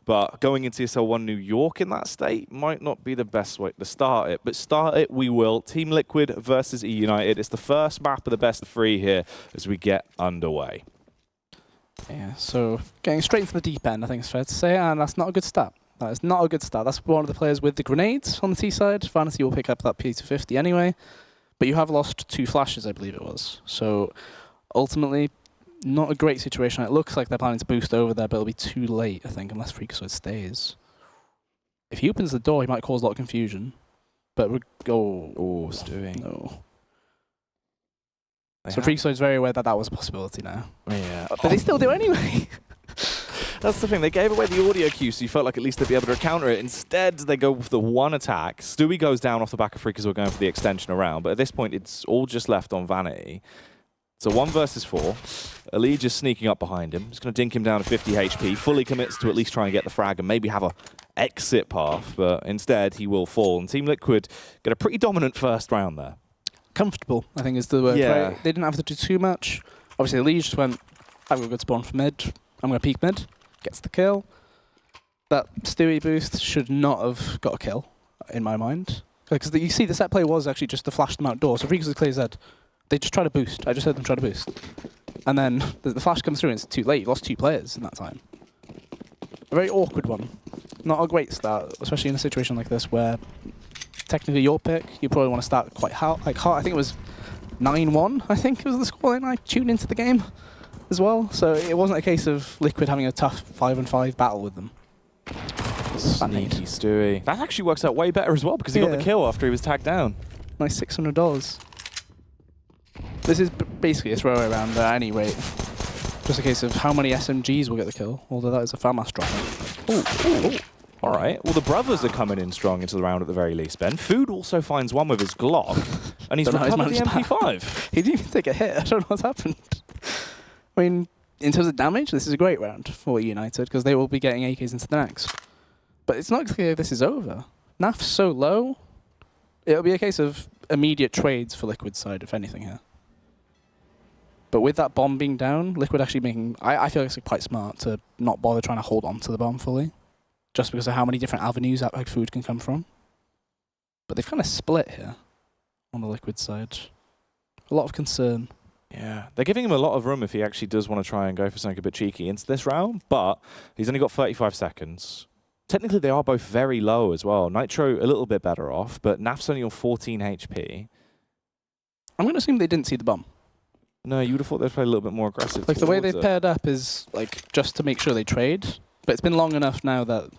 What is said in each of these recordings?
But going into ESL One New York in that state might not be the best way to start it. But start it we will. Team Liquid versus eUnited. It's the first map of the best of 3 here as we get underway. Yeah, so getting straight into the deep end, I think it's fair to say, and that's not a good start. That is not a good start. That's one of the players with the grenades on the T side. Vanity will pick up that P250 anyway. But you have lost 2 flashes, I believe it was. So ultimately, not a great situation. It looks like they're planning to boost over there, but it'll be too late, I think, unless Freakazoid stays. If he opens the door, he might cause a lot of confusion. But we'll go... Oh, Stewie. No. So Freakazoid's very aware that that was a possibility now. Yeah. But they still do anyway. That's the thing. They gave away the audio cue, so you felt like at least they'd be able to counter it. Instead, they go with the one attack. Stewie goes down off the back of Freakazoid going for the extension around. But at this point, it's all just left on Vanity. So 1 versus 4. Ali just sneaking up behind him. Just going to dink him down to 50 HP. Fully commits to at least try and get the frag and maybe have a exit path. But instead, he will fall. And Team Liquid get a pretty dominant first round there. Comfortable, I think, is the word. Yeah. Right? They didn't have to do too much. Obviously, Ali just went, I've got a good spawn for mid. I'm going to peek mid. Gets the kill. That Stewie boost should not have got a kill, in my mind. Because you see, the set play was actually just to flash them outdoors. So Freakazoid clears that. They just try to boost. I just heard them try to boost. And then the flash comes through and it's too late. You've lost 2 players in that time. A very awkward one. Not a great start, especially in a situation like this where technically your pick, you probably want to start quite hard. I think it was 9-1, I think it was the scoreline I tuned into the game as well. So it wasn't a case of Liquid having a tough 5-on-5 battle with them. Sneaky Stewie. That actually works out way better as well because he got the kill after he was tagged down. Nice $600. This is basically a throwaway round at any rate. Just a case of how many SMGs will get the kill, although that is a FAMAS drop. Ooh. All right. Well, the brothers are coming in strong into the round at the very least, Ben. Food also finds one with his Glock, and he's recovered the MP5. He didn't even take a hit. I don't know what's happened. I mean, in terms of damage, this is a great round for eUnited, because they will be getting AKs into the next. But it's not clear this is over. NAF's so low, it'll be a case of immediate trades for Liquid's side, if anything, here. But with that bomb being down, Liquid actually making... I feel like it's quite smart to not bother trying to hold on to the bomb fully, just because of how many different avenues that like, food can come from. But they've kind of split here on the Liquid side. A lot of concern. Yeah, they're giving him a lot of room if he actually does want to try and go for something a bit cheeky into this round, but he's only got 35 seconds. Technically, they are both very low as well. Nitro a little bit better off, but Naf's only on 14 HP. I'm going to assume they didn't see the bomb. No, you would have thought they'd play a little bit more aggressive. Like, the way they've paired up is, like, just to make sure they trade. But it's been long enough now that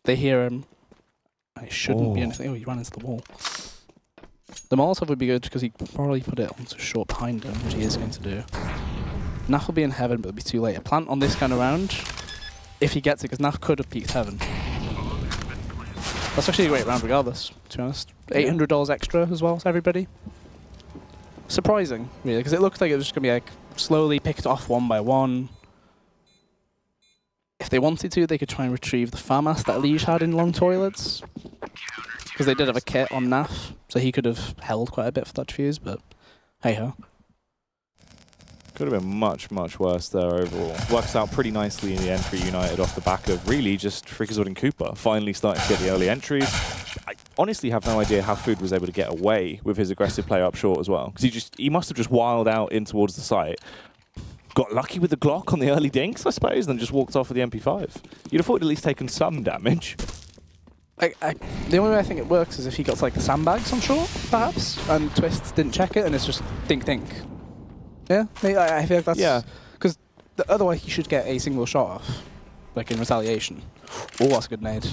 they hear him. And it shouldn't be anything. Oh, he ran into the wall. The Molotov would be good because he'd probably put it onto short behind him, which he is going to do. Naf will be in heaven, but it'll be too late. A plant on this kind of round, if he gets it, because Naf could have peaked heaven. That's actually a great round regardless, to be honest. $800 extra as well to everybody. Surprising, really, because it looked like it was just going to be like slowly picked off one by one. If they wanted to, they could try and retrieve the FAMAS that Liege had in long toilets. Because they did have a kit on Naf, so he could have held quite a bit for that defuse, but hey-ho. Could have been much, much worse there overall. Works out pretty nicely in the end for United off the back of really just Freakazoid and Cooper finally starting to get the early entries. I honestly have no idea how Food was able to get away with his aggressive play up short as well. Because he must have just wild out in towards the site. Got lucky with the Glock on the early dinks, I suppose, and then just walked off with the MP5. You'd have thought he'd at least taken some damage. The only way I think it works is if he got like the sandbags on short, perhaps, and Twist didn't check it, and it's just dink. Yeah, I feel like that's... Yeah. Because otherwise he should get a single shot off, like in retaliation. Oh, that's a good nade.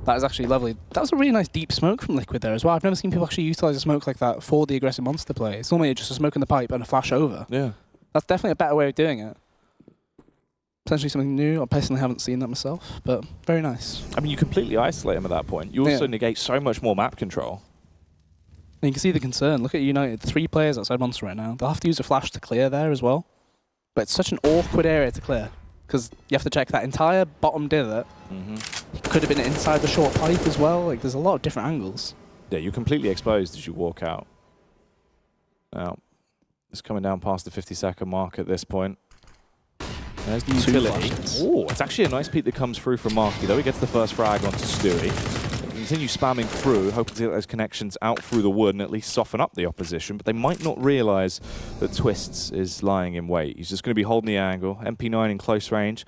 That is actually lovely. That was a really nice deep smoke from Liquid there as well. I've never seen people actually utilize a smoke like that for the aggressive monster play. It's normally just a smoke in the pipe and a flash over. Yeah. That's definitely a better way of doing it. Potentially something new. I personally haven't seen that myself, but very nice. I mean, you completely isolate him at that point. You also negate so much more map control. And you can see the concern. Look at United. 3 players outside Monster right now. They'll have to use a flash to clear there as well. But it's such an awkward area to clear. Because you have to check that entire bottom divot. It could have been inside the short pipe as well. Like, there's a lot of different angles. Yeah, you're completely exposed as you walk out. Now, it's coming down past the 50-second mark at this point. There's the Two utility. flashes. Oh, it's actually a nice peek that comes through from Marky, though. He gets the first frag onto Stewie. Continue spamming through, hoping to get those connections out through the wood and at least soften up the opposition, but they might not realize that Twists is lying in wait. He's just going to be holding the angle. MP9 in close range.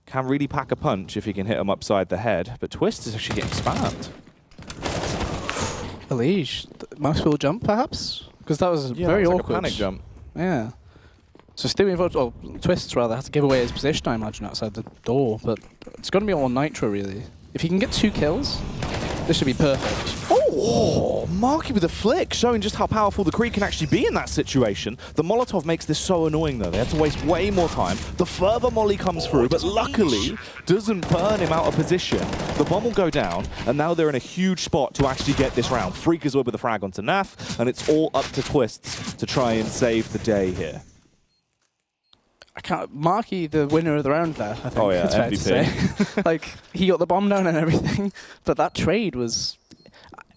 Can really pack a punch if he can hit him upside the head, but Twist is actually getting spammed. Elige, mouse wheel jump perhaps? Because that was very like awkward. a panic jump. Yeah. So Stewie involved, or Twists rather, had to give away his position, I imagine, outside the door, but it's going to be all Nitro really. If he can get 2 kills, this should be perfect. Oh, Marky with a flick, showing just how powerful the Creed can actually be in that situation. The Molotov makes this so annoying, though. They had to waste way more time. The further Molly comes through, but luckily doesn't burn him out of position. The bomb will go down, and now they're in a huge spot to actually get this round. Freakazoid with a frag onto Naf, and it's all up to Twists to try and save the day here. I can't. Marky, the winner of the round there, I think. Oh, yeah, it's fair to MVP. say. Like, he got the bomb down and everything, but that trade was...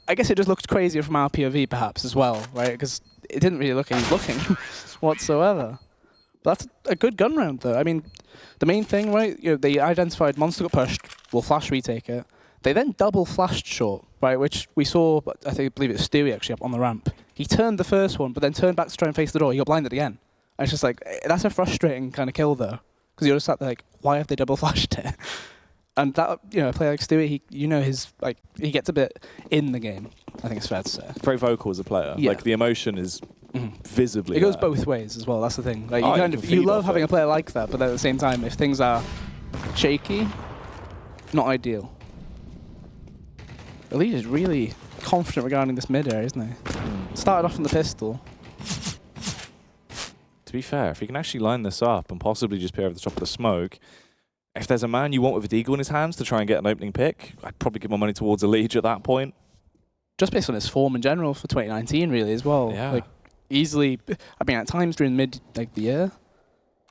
I guess it just looked crazier from our POV, perhaps, as well, right? Because it didn't really look like he was looking whatsoever. But that's a good gun round, though. I mean, the main thing, right? You know, they identified monster got pushed, will flash retake it. They then double flashed short, right? Which we saw, I believe it's Stewie actually up on the ramp. He turned the first one, but then turned back to try and face the door. He got blinded again. And it's just like, that's a frustrating kind of kill, though. Because you're just sat there like, why have they double flashed it? And that, you know, a player like Stewie, he gets a bit in the game, I think it's fair to say. Very vocal as a player. Yeah. Like, the emotion is visibly It goes there. both ways as well, that's the thing. Like, Oh, you love having a player like that, but then at the same time, if things are shaky, not ideal. Elite is really confident regarding this mid area, isn't he? Started off from the pistol. To be fair, if he can actually line this up and possibly just peer over the top of the smoke, if there's a man you want with a deagle in his hands to try and get an opening pick, I'd probably give my money towards Elige at that point. Just based on his form in general for 2019, really, as well. Yeah. Like, easily, I mean, at times during the year,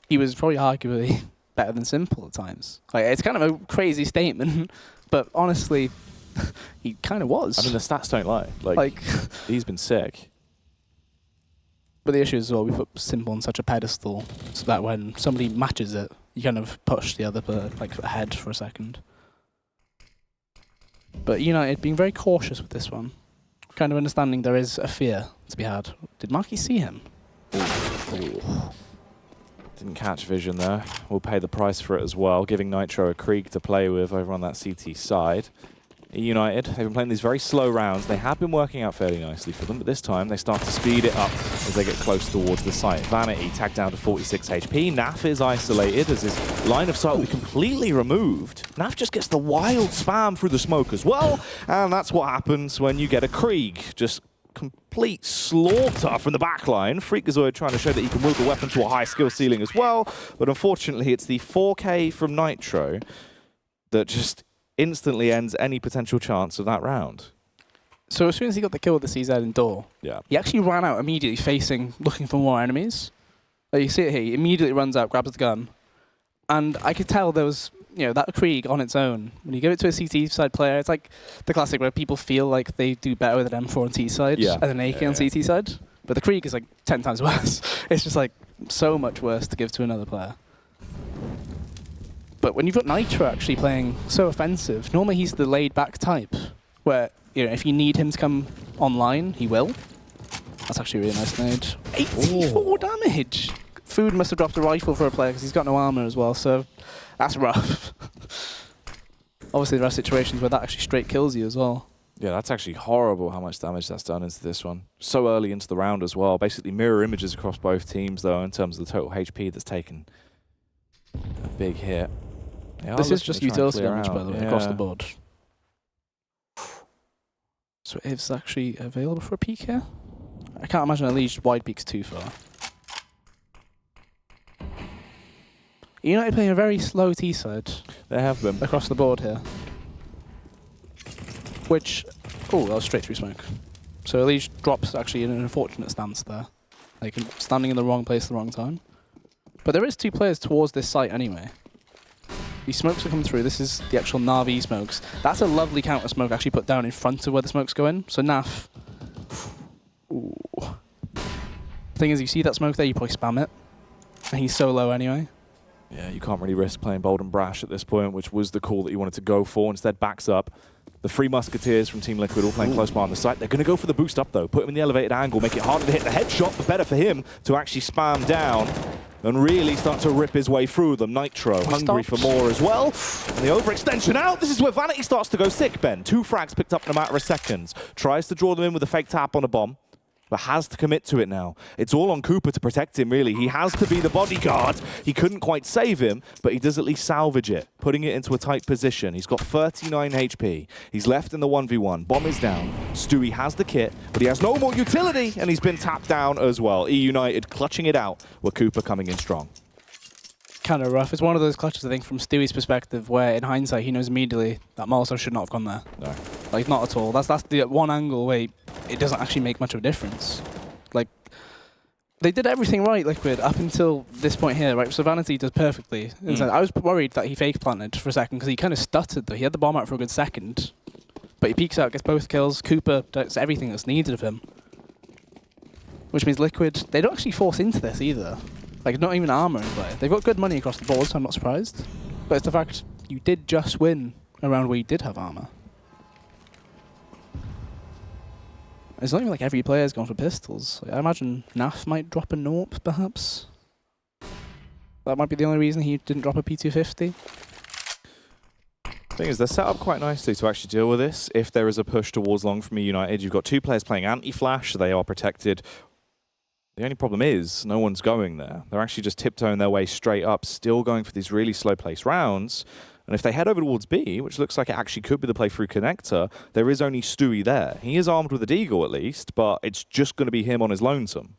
he was probably arguably better than Simple at times. Like, it's kind of a crazy statement, but honestly, he kind of was. I mean, the stats don't lie. Like he's been sick. But the issue is, well, we put Simple on such a pedestal so that when somebody matches it, you kind of push the other player like ahead for a second. But United being very cautious with this one, kind of understanding there is a fear to be had. Did Marky see him? Ooh. Didn't catch vision there. We'll pay the price for it as well, giving Nitro a Krieg to play with over on that CT side. eUnited, they've been playing these very slow rounds. They have been working out fairly nicely for them, but this time they start to speed it up as they get close towards the site. Vanity tagged down to 46 HP. Naf is isolated as his line of sight will be completely removed. Naf just gets the wild spam through the smoke as well, and that's what happens when you get a Krieg. Just complete slaughter from the backline. Freakazoid trying to show that he can wield the weapon to a high skill ceiling as well, but unfortunately it's the 4K from Nitro that just instantly ends any potential chance of that round. So as soon as he got the kill with the CZ in door, he actually ran out immediately looking for more enemies. Like you see it here, he immediately runs out, grabs the gun. And I could tell there was, that Krieg on its own. When you give it to a CT side player, it's like the classic where people feel like they do better with an M4 on T side and an AK on CT side. But the Krieg is like 10 times worse. It's just like so much worse to give to another player. But when you've got Nitro actually playing so offensive, normally he's the laid-back type, where if you need him to come online, he will. That's actually a really nice nade. 84 damage! Food must have dropped a rifle for a player because he's got no armor as well, so that's rough. Obviously there are situations where that actually straight kills you as well. Yeah, that's actually horrible how much damage that's done into this one. So early into the round as well. Basically mirror images across both teams, though, in terms of the total HP that's taken a big hit. This is just utility damage, by the way, across the board. So it's actually available for a peek here? I can't imagine at least wide peek's too far. United playing a very slow T-side. They have been. Across the board here. Which, that was straight through smoke. So Elige drops actually in an unfortunate stance there. Like standing in the wrong place at the wrong time. But there is 2 players towards this site anyway. These smokes are coming through. This is the actual Na'Vi smokes. That's a lovely counter smoke actually put down in front of where the smokes go in. So Naf. Ooh. Thing is, you see that smoke there, you probably spam it. And he's so low anyway. Yeah, you can't really risk playing bold and brash at this point, which was the call that you wanted to go for. Instead, backs up. The Three Musketeers from Team Liquid all playing close by on the site. They're going to go for the boost up, though. Put him in the elevated angle, make it harder to hit the headshot, but better for him to actually spam down and really start to rip his way through them. Nitro, hungry for more as well. And the overextension out. This is where Vanity starts to go sick, Ben. 2 frags picked up in a matter of seconds. Tries to draw them in with a fake tap on a bomb, but has to commit to it now. It's all on Cooper to protect him, really. He has to be the bodyguard. He couldn't quite save him, but he does at least salvage it, putting it into a tight position. He's got 39 HP. He's left in the 1v1. Bomb is down. Stewie has the kit, but he has no more utility, and he's been tapped down as well. eUnited clutching it out, with Cooper coming in strong. Kind of rough. It's one of those clutches, I think, from Stewie's perspective, where in hindsight he knows immediately that Molotov should not have gone there. No. Like, not at all. That's the one angle where it doesn't actually make much of a difference. Like, they did everything right, Liquid, up until this point here, right? So Vanity does perfectly. I was worried that he fake planted for a second because he kind of stuttered, though. He had the bomb out for a good second, but he peeks out, gets both kills. Cooper does everything that's needed of him, which means Liquid, they don't actually force into this either. Like, not even armor in play. They've got good money across the board, so I'm not surprised. But it's the fact you did just win around where you did have armor. It's not even like every player's gone for pistols. I imagine Naf might drop a Norp, perhaps. That might be the only reason he didn't drop a P250. Thing is, they're set up quite nicely to actually deal with this. If there is a push towards long from eUnited, you've got 2 players playing anti-flash, so they are protected. The only problem is, no one's going there. They're actually just tiptoeing their way straight up, still going for these really slow-paced rounds. And if they head over towards B, which looks like it actually could be the play through connector, there is only Stewie there. He is armed with a deagle at least, but it's just going to be him on his lonesome.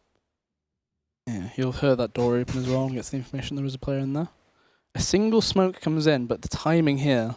Yeah, he'll hear that door open as well and gets the information there was a player in there. A single smoke comes in, but the timing here...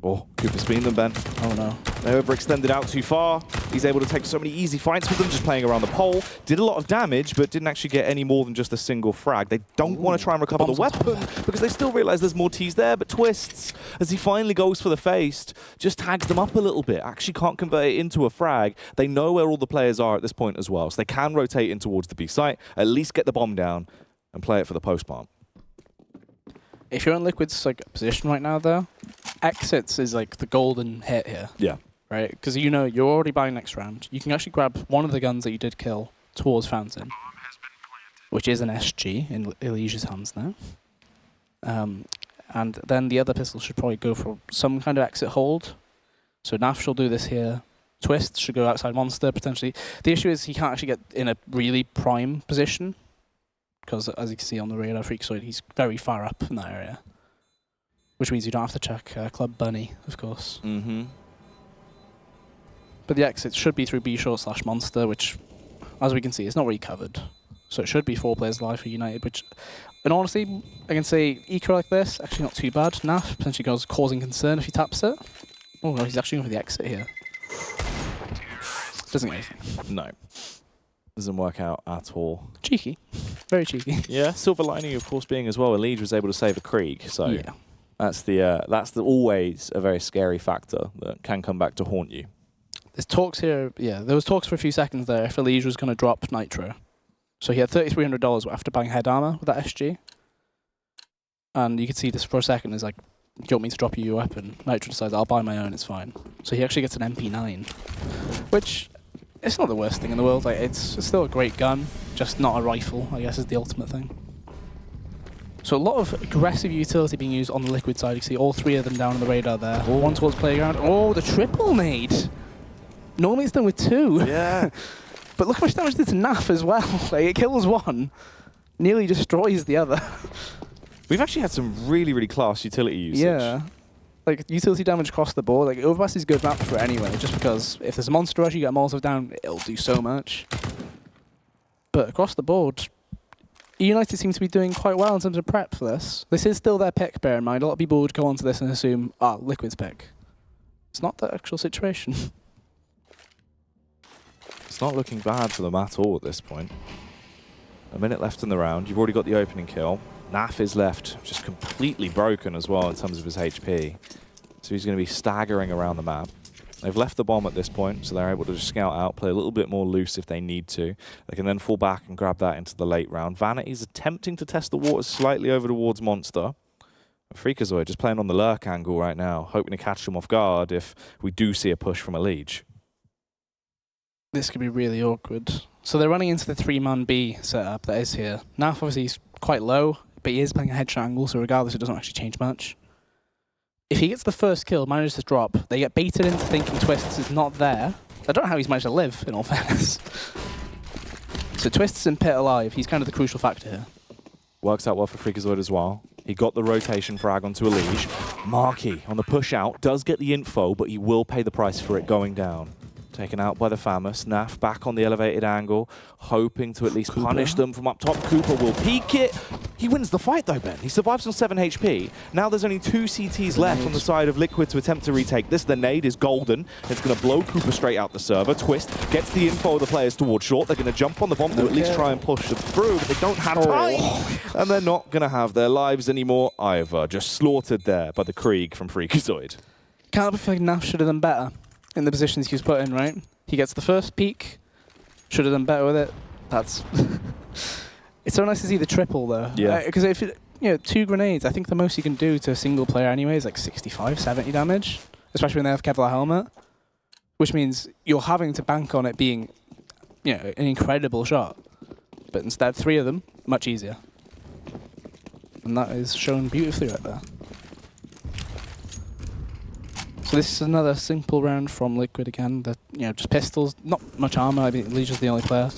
Oh, Cooper spinning them, Ben. Oh no. They overextended out too far. He's able to take so many easy fights with them, just playing around the pole. Did a lot of damage, but didn't actually get any more than just a single frag. They don't want to try and recover the weapon because they still realize there's more T's there, but Twists, as he finally goes for the face, just tags them up a little bit. Actually can't convert it into a frag. They know where all the players are at this point as well, so they can rotate in towards the B site, at least get the bomb down and play it for the post bomb. If you're in Liquid's like position right now, though, exits is like the golden hit here. Yeah. Right? Because you know you're already buying next round. You can actually grab one of the guns that you did kill towards Fountain, which is an SG in Elysia's hands now. And then the other pistol should probably go for some kind of exit hold. So Naf shall do this here. Twist should go outside Monster, potentially. The issue is he can't actually get in a really prime position, because as you can see on the radar Freakazoid, he's very far up in that area. Which means you don't have to check Club Bunny, of course. Mm-hmm. But the exit should be through B short / Monster, which, as we can see, is not really covered. So it should be 4 players alive for United, which, in honesty, I can say eco like this, actually not too bad. Naf potentially goes causing concern if he taps it. Oh no, he's actually going for the exit here. Doesn't get anything. No. Doesn't work out at all. Cheeky. Very cheeky. Yeah, silver lining, of course, being as well, Elite was able to save a Krieg, so yeah. that's the always a very scary factor that can come back to haunt you. There's talks here, yeah, there was talks for a few seconds there if Elise was going to drop Nitro. So he had $3,300 after buying head armor with that SG. And you could see this for a second is like, do you want me to drop you your weapon? Nitro decides, I'll buy my own, it's fine. So he actually gets an MP9, which, it's not the worst thing in the world. Like, it's still a great gun, just not a rifle, I guess is the ultimate thing. So a lot of aggressive utility being used on the Liquid side. You can see all 3 of them down on the radar there. Ooh. One towards playground. Oh, the triple nade! Normally it's done with 2. Yeah. But look how much damage it did to Naf as well. Like, it kills one, nearly destroys the other. We've actually had some really, really class utility usage. Yeah. Like, utility damage across the board. Like, Overpass is a good map for it anyway, just because if there's a monster rush, you get a Molotov down, it'll do so much. But across the board, eUnited seems to be doing quite well in terms of prep for this. This is still their pick, bear in mind. A lot of people would go onto this and assume, Liquid's pick. It's not the actual situation. It's not looking bad for them at all at this point. A minute left in the round. You've already got the opening kill. Naf is left just completely broken as well in terms of his HP. So he's going to be staggering around the map. They've left the bomb at this point, so they're able to just scout out, play a little bit more loose if they need to. They can then fall back and grab that into the late round. Vanity's attempting to test the waters slightly over towards Monster. Freakazoid just playing on the lurk angle right now, hoping to catch them off guard if we do see a push from a Liege. This could be really awkward. So they're running into the 3-man B setup that is here. Naf obviously is quite low, but he is playing a headshot angle, so regardless it doesn't actually change much. If he gets the first kill, manages to drop, they get baited into thinking Twists is not there. I don't know how he's managed to live, in all fairness. So Twists in pit alive, he's kind of the crucial factor here. Works out well for Freakazoid as well. He got the rotation frag onto a Liege. Marky on the push out, does get the info, but he will pay the price for it going down. Taken out by the Famous. Naf back on the elevated angle, hoping to at least punish them from up top. Cooper will peek it. He wins the fight though, Ben. He survives on 7 HP. Now there's only 2 CTs left on the side of Liquid to attempt to retake this. The nade is golden. It's going to blow Cooper straight out the server. Twist gets the info of the players towards short. They're going to jump on the bomb to at least try and push them through, but they don't have time. And they're not going to have their lives anymore either. Just slaughtered there by the Krieg from Freakazoid. Can't be like Naf should have done better in the positions he was put in, right? He gets the first peak. Should have done better with it. That's... It's so nice to see the triple, though. Yeah. Because if, 2 grenades, I think the most you can do to a single player anyway is like 65, 70 damage. Especially when they have Kevlar helmet. Which means you're having to bank on it being, an incredible shot. But instead, 3 of them, much easier. And that is shown beautifully right there. So this is another simple round from Liquid again. Just pistols, not much armor. I mean, Liege is the only player.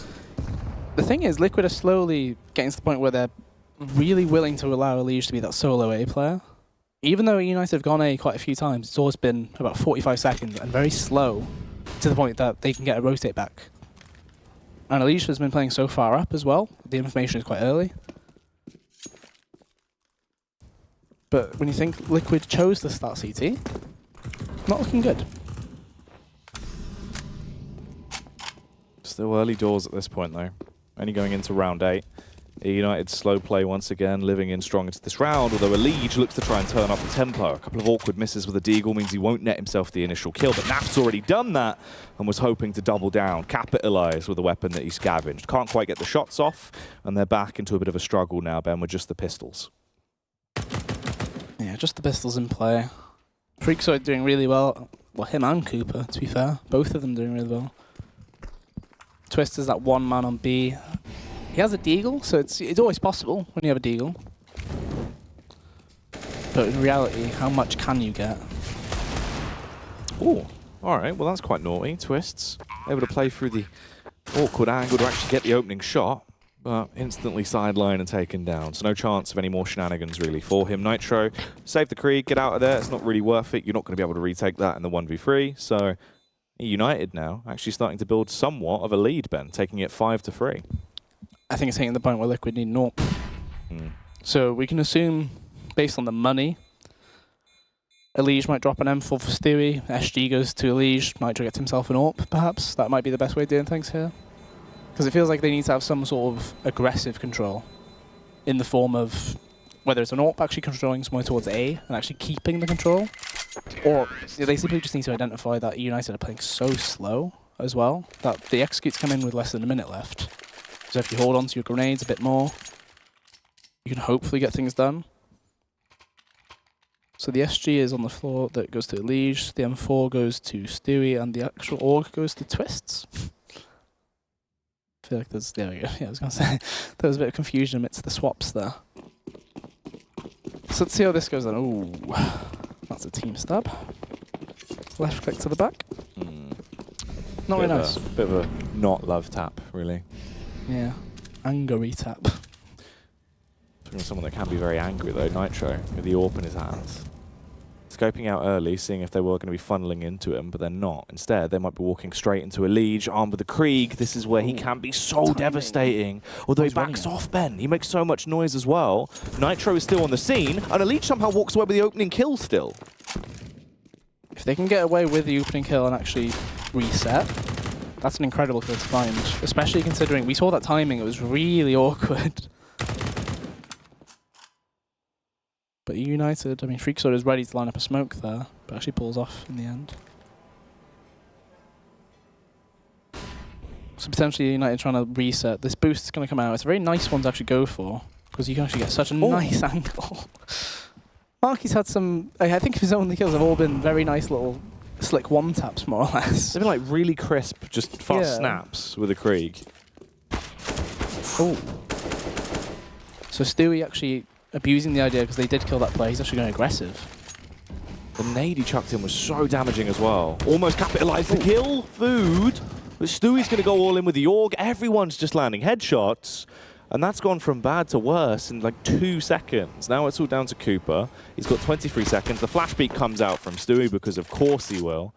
The thing is, Liquid are slowly getting to the point where they're really willing to allow a Liege to be that solo A player. Even though eUnited have gone A quite a few times, it's always been about 45 seconds and very slow to the point that they can get a rotate back. And Liege has been playing so far up as well. The information is quite early. But when you think Liquid chose to start CT, not looking good. Still early doors at this point, though. Only going into round 8. eUnited slow play once again, living in strong into this round, although a Liege looks to try and turn up the tempo. A couple of awkward misses with a Deagle means he won't net himself the initial kill, but Naf's already done that and was hoping to double down, capitalize with a weapon that he scavenged. Can't quite get the shots off, and they're back into a bit of a struggle now, Ben, with just the pistols. Yeah, just the pistols in play. Freakazoid doing really well. Well, him and Cooper, to be fair. Both of them doing really well. Twist is that 1 man on B. He has a Deagle, so it's always possible when you have a Deagle. But in reality, how much can you get? Oh, all right. Well, that's quite naughty. Twists able to play through the awkward angle to actually get the opening shot, but instantly sidelined and taken down. So no chance of any more shenanigans really for him. Nitro, save the Krieg, get out of there. It's not really worth it. You're not going to be able to retake that in the 1v3. So eUnited now actually starting to build somewhat of a lead, Ben, taking it 5-3. I think it's hitting the point where Liquid need an AWP. So we can assume, based on the money, a Liege might drop an M4 for Stewie. SG goes to a Liege. Nitro gets himself an AWP, perhaps. That might be the best way of doing things here. Because it feels like they need to have some sort of aggressive control in the form of whether it's an AWP actually controlling somewhere towards A and actually keeping the control, or they simply just need to identify that eUnited are playing so slow as well that the executes come in with less than a minute left. So if you hold on to your grenades a bit more, you can hopefully get things done. So the SG is on the floor, that goes to Liege, the M4 goes to Stewie, and the actual AUG goes to Twists. I feel like there's, there we go, yeah, I was going to say, there was a bit of confusion amidst the swaps there. So let's see how this goes then. Ooh, that's a team stab. Left click to the back. Not very nice. Bit of a not love tap, really. Yeah, angry tap. From someone that can be very angry though, Nitro, with the AWP in his hands. Scoping out early, seeing if they were going to be funneling into him, but they're not. Instead, they might be walking straight into a Liege, armed with a Krieg. This is where he can be so devastating. Although he backs off, Ben. He makes so much noise as well. Nitro is still on the scene, and a Liege somehow walks away with the opening kill still. If they can get away with the opening kill and actually reset, that's an incredible kill to find. Especially considering we saw that timing, it was really awkward. But eUnited, I mean, Freakazoid is ready to line up a smoke there, but actually pulls off in the end. So potentially United trying to reset. This boost is going to come out. It's a very nice one to actually go for, because you can actually get such a nice angle. Marky's had some, I think his only kills have all been very nice little slick one taps, more or less. They've been like really crisp, just fast snaps with a Krieg. Oh. So Stewie actually abusing the idea, because they did kill that player. He's actually going aggressive. The nade he chucked in was so damaging as well. Almost capitalized the kill. Food. But Stewie's going to go all in with the Org. Everyone's just landing headshots. And that's gone from bad to worse in like 2 seconds. Now it's all down to Cooper. He's got 23 seconds. The flash beat comes out from Stewie because of course he will.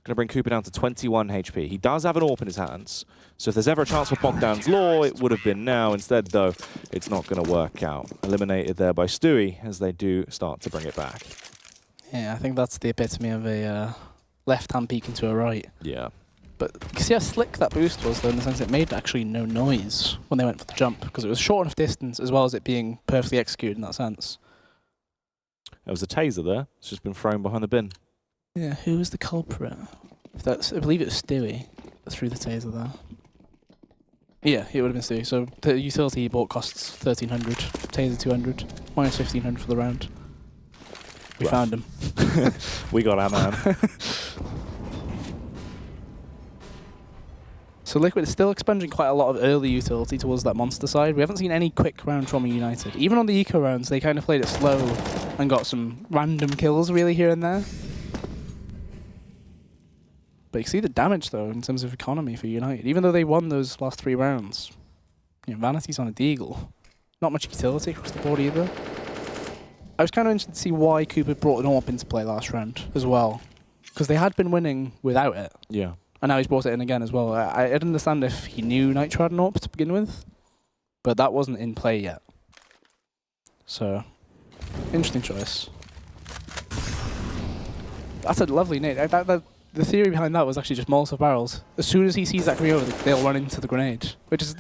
Going to bring Cooper down to 21 HP. He does have an AWP in his hands. So if there's ever a chance for Bogdan's Law, it would have been now. Instead, though, it's not going to work out. Eliminated there by Stewie as they do start to bring it back. Yeah, I think that's the epitome of a left-hand peek into a right. Yeah. But you can see how slick that boost was, though, in the sense it made actually no noise when they went for the jump, because it was short enough distance, as well as it being perfectly executed in that sense. There was a taser there. It's just been thrown behind the bin. Yeah, who was the culprit? I believe it was Stewie that threw the taser there. Yeah, it would have been Stewie. So the utility he bought costs 1,300, taser 200, minus 1,500 for the round. We found him. We got our man. So Liquid is still expunging quite a lot of early utility towards that monster side. We haven't seen any quick rounds from eUnited. Even on the eco rounds, they kind of played it slow and got some random kills really here and there. But you can see the damage, though, in terms of economy for United. Even though they won those last 3 rounds, you know, Vanity's on a deagle. Not much utility across the board either. I was kind of interested to see why Cooper brought an AWP into play last round as well. Because they had been winning without it. Yeah. And now he's brought it in again as well. I didn't understand if he knew Nitro had an AWP to begin with, but that wasn't in play yet. So, interesting choice. That's a lovely nade. The theory behind that was actually just Molotov barrels. As soon as he sees that coming over, they'll run into the grenade, which is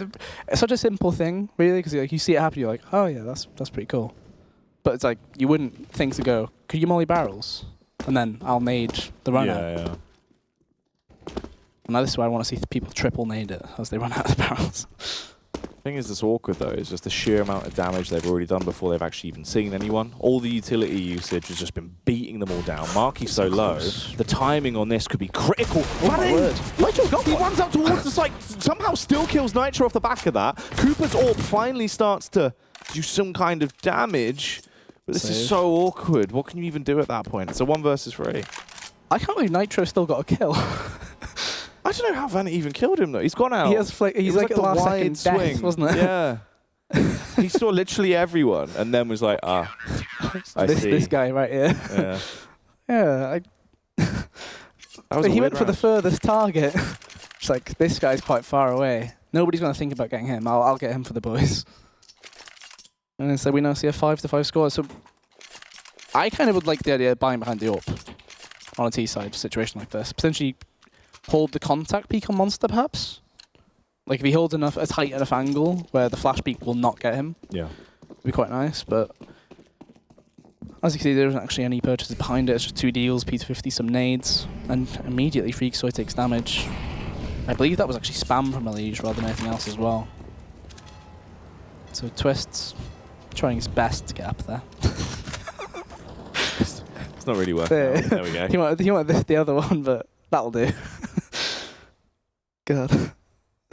it's such a simple thing, really, because like, you see it happen, you're like, oh yeah, that's pretty cool. But it's like, you wouldn't think to go, could you molly barrels? And then I'll nade the run out. Yeah. And now this is why I want to see people triple nade it as they run out of the barrels. The thing is that's awkward though, is just the sheer amount of damage they've already done before they've actually even seen anyone. All the utility usage has just been beating them all down. Marky's so low, the timing on this could be critical. Oh my word. Nitro's got he runs up towards the site, somehow still kills Nitro off the back of that. Cooper's AWP finally starts to do some kind of damage, but this is so awkward. What can you even do at that point? It's a 1 versus 3. I can't believe Nitro still got a kill. I don't know how Vanity even killed him though. He's gone out. He's like a last second swing, wasn't it? Yeah. He saw literally everyone and then was like, I see. This guy right here. Yeah. Yeah. He went for the furthest target. It's like, this guy's quite far away. Nobody's going to think about getting him. I'll get him for the boys. And then so we now see a 5-5 score. So I kind of would like the idea of buying behind the AWP on a T side situation like this. Potentially hold the contact peak on Monster, perhaps. Like if he holds a tight enough angle where the flash peak will not get him. Yeah. It'd be quite nice, but as you can see, there isn't actually any purchases behind it. It's just 2 deals, P250, some nades, and immediately Freakazoid takes damage. I believe that was actually spam from Elige rather than anything else as well. So Twist's trying his best to get up there. It's not really working out. There we go. He wanted the other one, but that'll do. God.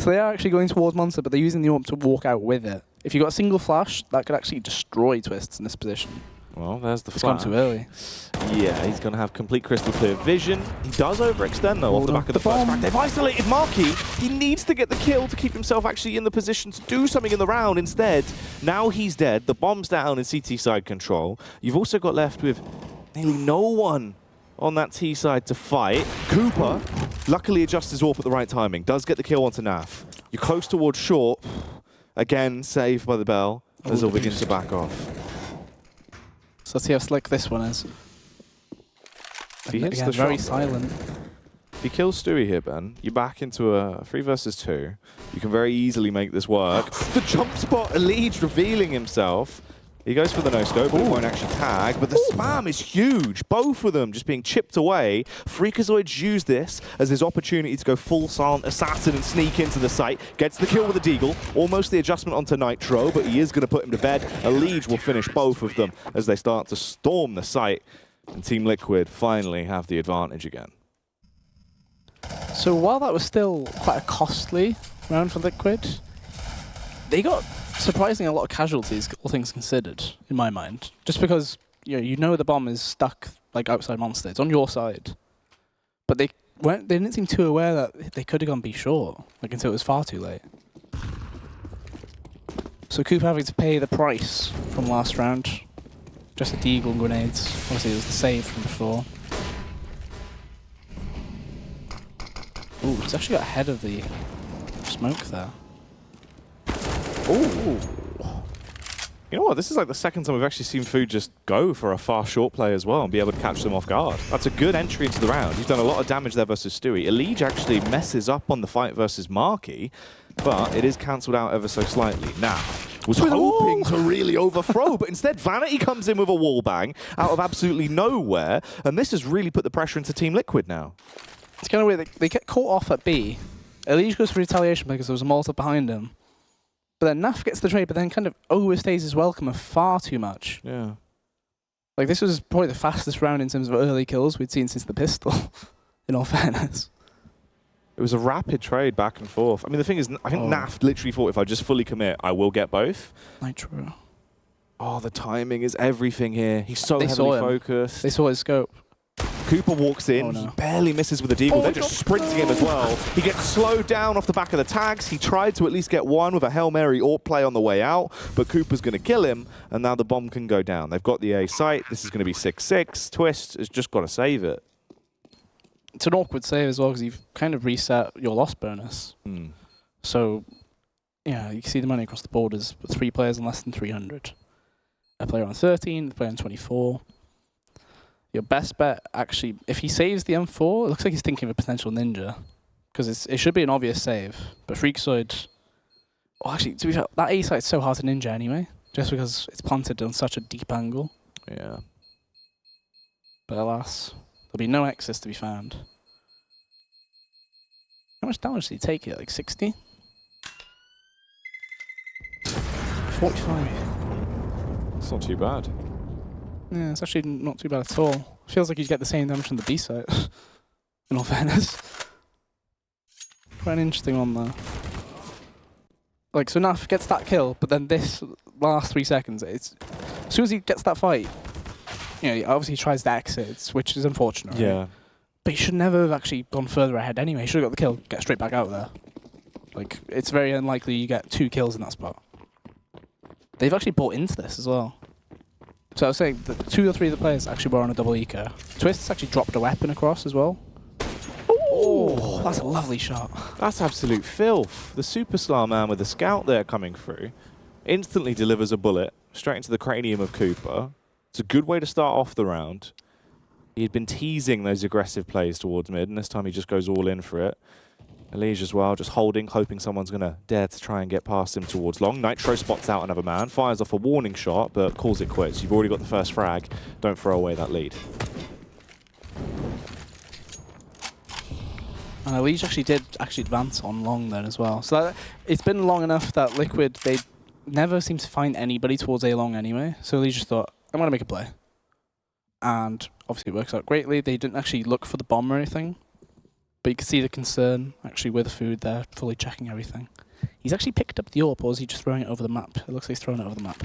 So they are actually going towards Monster, but they're using the AWP to walk out with it. If you got a single flash, that could actually destroy Twists in this position. Well, there's the It's flash. gone too early. Yeah, he's going to have complete crystal clear vision. He does overextend, though, off the back of the first crack. They've isolated Marky. He needs to get the kill to keep himself actually in the position to do something in the round. Instead, now he's dead. The bomb's down in CT side control. You've also got left with nearly no one on that T side to fight. Cooper luckily adjusts his AWP at the right timing. Does get the kill onto Naf. You're close towards short. Again, saved by the bell as they'll begin to back off. So let's see how slick this one is. If he hits Again, the very shot, silent. if he kills Stewie here, Ben, you're back into a 3 versus 2. You can very easily make this work. The jump spot, Elige revealing himself. He goes for the no-scope, but it won't actually tag. But the spam is huge. Both of them just being chipped away. Freakazoid's used this as his opportunity to go full silent assassin and sneak into the site. Gets the kill with the Deagle. Almost the adjustment onto Nitro, but he is going to put him to bed. eLege will finish both of them as they start to storm the site. And Team Liquid finally have the advantage again. So while that was still quite a costly round for Liquid, they got surprisingly a lot of casualties, all things considered, in my mind. Just because you know the bomb is stuck like outside Monster, it's on your side, but they didn't seem too aware that they could have gone B short, like until it was far too late. So Coop having to pay the price from last round, just the Deagle and grenades. Obviously, it was the save from before. Ooh, he's actually got ahead of the smoke there. Ooh. You know what? This is like the second time we've actually seen Food just go for a far short play as well and be able to catch them off guard. That's a good entry into the round. He's done a lot of damage there versus Stewie. eLege actually messes up on the fight versus Marky, but it is cancelled out ever so slightly. Now, was hoping to really overthrow, but instead Vanity comes in with a wall bang out of absolutely nowhere, and this has really put the pressure into Team Liquid now. It's kind of weird. They get caught off at B. eLege goes for retaliation because there was a Molotov behind him. But then Naf gets the trade, but then kind of overstays his welcome far too much. Yeah. Like, this was probably the fastest round in terms of early kills we'd seen since the pistol, in all fairness. It was a rapid trade back and forth. I mean, the thing is, I think Naf literally thought if I just fully commit, I will get both. Nitro. Oh, the timing is everything here. He's so heavily focused. They saw his scope. Cooper walks in, he barely misses with the Deagle, they're just sprinting him as well. He gets slowed down off the back of the tags. He tried to at least get one with a Hail Mary AWP play on the way out, but Cooper's going to kill him, and now the bomb can go down. They've got the A site, this is going to be 6-6. Twist has just got to save it. It's an awkward save as well, because you've kind of reset your loss bonus. So, yeah, you can see the money across the board is 3 players on less than 300. A player on 13, a player on 24. Your best bet, actually, if he saves the M4, it looks like he's thinking of a potential ninja. Because it should be an obvious save. But Freakazoid... Oh, actually, to be fair, that A site's so hard to ninja anyway. Just because it's planted on such a deep angle. Yeah. But alas, there'll be no X's to be found. How much damage did he take here? Like 60? 45. It's not too bad. Yeah, it's actually not too bad at all. Feels like you get the same damage from the B site, in all fairness. Quite an interesting one there. Like, so Naf gets that kill, but then this last 3 seconds, it's as soon as he gets that fight, he obviously tries to exit, which is unfortunate. Yeah. Right? But he should never have actually gone further ahead anyway. He should have got the kill, get straight back out there. Like, it's very unlikely you get 2 kills in that spot. They've actually bought into this as well. So I was saying that 2 or 3 of the players actually were on a double eco. Twist's actually dropped a weapon across as well. Oh, that's a lovely shot. That's absolute filth. The Superstar man with the scout there coming through instantly delivers a bullet straight into the cranium of Cooper. It's a good way to start off the round. He had been teasing those aggressive plays towards mid, and this time he just goes all in for it. eLege as well, just holding, hoping someone's going to dare to try and get past him towards long. Nitro spots out another man, fires off a warning shot, but calls it quits. You've already got the first frag. Don't throw away that lead. And eLege actually did advance on long then as well. So it's been long enough that Liquid, they never seem to find anybody towards A long anyway. So eLege just thought, I'm going to make a play. And obviously it works out greatly. They didn't actually look for the bomb or anything. But you can see the concern actually with the food there, fully checking everything. He's actually picked up the AWP, or is he just throwing it over the map? It looks like he's throwing it over the map.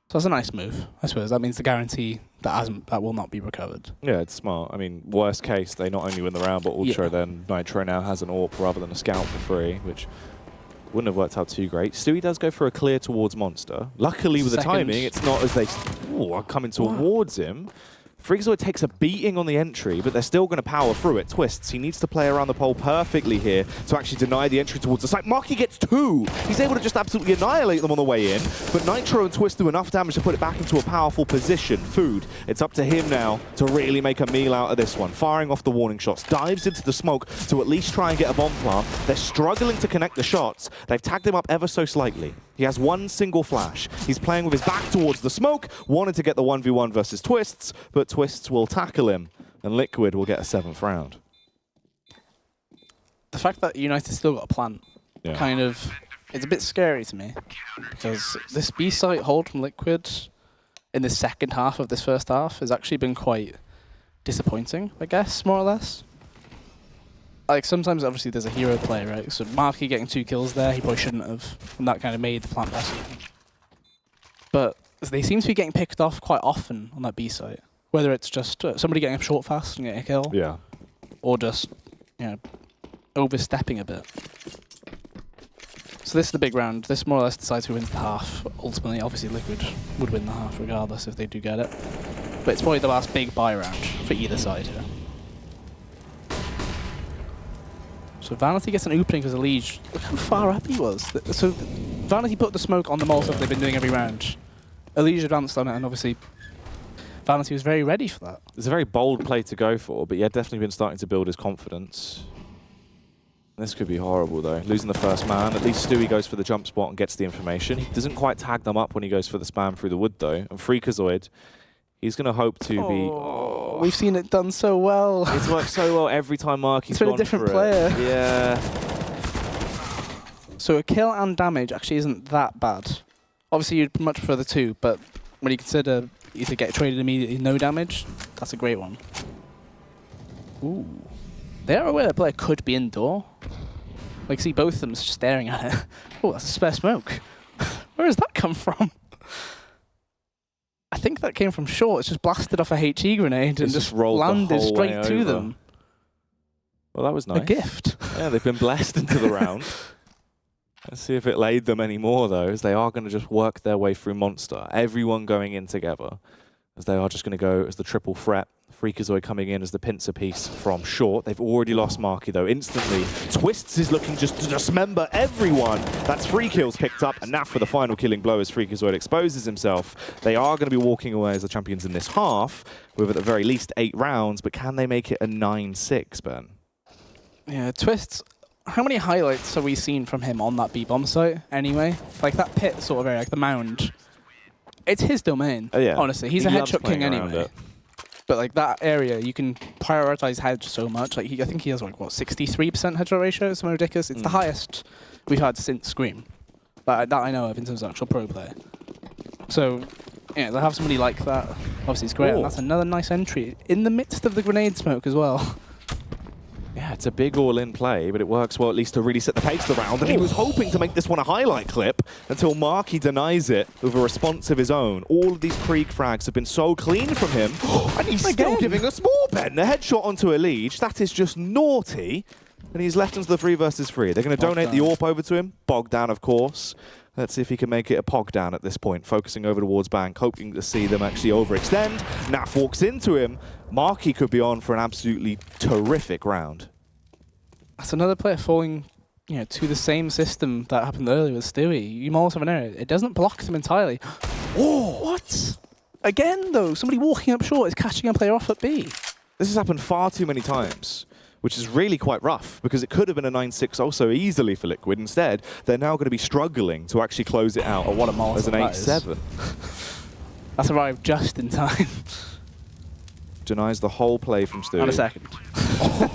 So that's a nice move, I suppose. That means the guarantee that will not be recovered. Yeah, it's smart. I mean, worst case, they not only win the round, but also then Nitro now has an AWP rather than a scout for free, which wouldn't have worked out too great. Stewie does go for a clear towards Monster. Luckily, with the timing, it's not as they are coming towards him. Freakazoid takes a beating on the entry, but they're still going to power through it. Twists, he needs to play around the pole perfectly here to actually deny the entry towards the site. Marky gets 2. He's able to just absolutely annihilate them on the way in, but Nitro and Twist do enough damage to put it back into a powerful position. Food, it's up to him now to really make a meal out of this one. Firing off the warning shots, dives into the smoke to at least try and get a bomb plant. They're struggling to connect the shots. They've tagged him up ever so slightly. He has one single flash. He's playing with his back towards the smoke, wanted to get the 1v1 versus Twists, but Twists will tackle him, and Liquid will get a 7th round. The fact that United still got a plant, kind of, it's a bit scary to me, because this B site hold from Liquid in the second half of this first half has actually been quite disappointing, I guess, more or less. Like, sometimes, obviously, there's a hero play, right? So Marky getting 2 kills there, he probably shouldn't have, and that kind of made the plant possible. But they seem to be getting picked off quite often on that B site. Whether it's just somebody getting up short fast and getting a kill, or just, you know, overstepping a bit. So this is the big round. This more or less decides who wins the half. Ultimately, obviously, Liquid would win the half regardless if they do get it. But it's probably the last big buy round for either side here. So Vanity gets an opening because of Liege. Look how far up he was. So Vanity put the smoke on the Molotov they've been doing every round. Liege advanced on it, and obviously Vanity was very ready for that. It's a very bold play to go for, but yeah, definitely been starting to build his confidence. This could be horrible though. Losing the first man. At least Stewie goes for the jump spot and gets the information. He doesn't quite tag them up when he goes for the spam through the wood though. And Freakazoid, he's going to hope to be... Oh, we've seen it done so well. It's worked so well every time Marky's gone for it. It's been a different player. Yeah. So a kill and damage actually isn't that bad. Obviously, you'd much prefer the 2, but when you consider either get traded immediately, no damage, that's a great one. Ooh. They are aware the player could be indoor. Like, see both of them just staring at it. Oh, that's a spare smoke. Where does that come from? I think that came from short. It's just blasted off a HE grenade and just landed straight to them. Well, that was nice. A gift. Yeah, they've been blessed into the round. Let's see if it laid them any more, though, as they are going to just work their way through Monster. Everyone going in together, as they are just going to go as the triple threat. Freakazoid coming in as the pincer piece from short. They've already lost Marky, though, instantly. Twists is looking just to dismember everyone. That's 3 kills picked up, and Naf for the final killing blow as Freakazoid exposes himself. They are going to be walking away as the champions in this half, with at the very least 8 rounds, but can they make it a 9-6, Ben? Yeah, Twists, how many highlights have we seen from him on that B-bomb site, anyway? Like, that pit sort of area, like the mound. It's his domain, honestly. He's a headshot king anyway. But like that area, you can prioritize hedge so much. Like I think he has like what 63% headshot ratio, something ridiculous. It's the highest we've had since Scream, that I know of in terms of actual pro play. So yeah, to have somebody like that, obviously it's great. And that's another nice entry in the midst of the grenade smoke as well. Yeah, it's a big all-in play, but it works well at least to really set the pace of the round. And he was hoping to make this one a highlight clip until Marky denies it with a response of his own. All of these Krieg frags have been so clean from him. And he's still giving us more, Ben. The headshot onto a Liege. That is just naughty. And he's left into the 3 versus 3. They're going to donate the AWP over to him. Bogdan, of course. Let's see if he can make it a Pogdan at this point, focusing over towards Bank, hoping to see them actually overextend. Naf walks into him. Marky could be on for an absolutely terrific round. That's another player falling, you know, to the same system that happened earlier with Stewie. You Molotov an area. It doesn't block them entirely. Oh, what? Again, though, somebody walking up short is catching a player off at B. This has happened far too many times, which is really quite rough, because it could have been a 9-6 also easily for Liquid. Instead, they're now going to be struggling to actually close it out what a Molotov as an 8-7. That's arrived just in time. Denies the whole play from Stewie. On a second.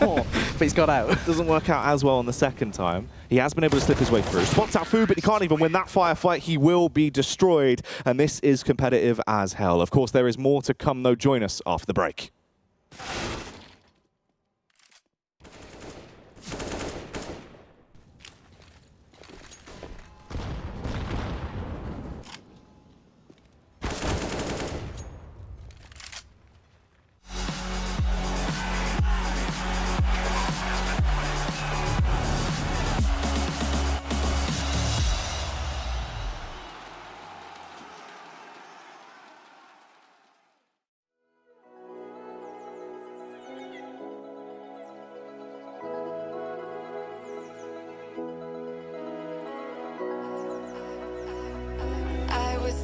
But he's got out. Doesn't work out as well on the second time. He has been able to slip his way through. Spots out food, but he can't even win that firefight. He will be destroyed, and this is competitive as hell. Of course, there is more to come, though. Join us after the break.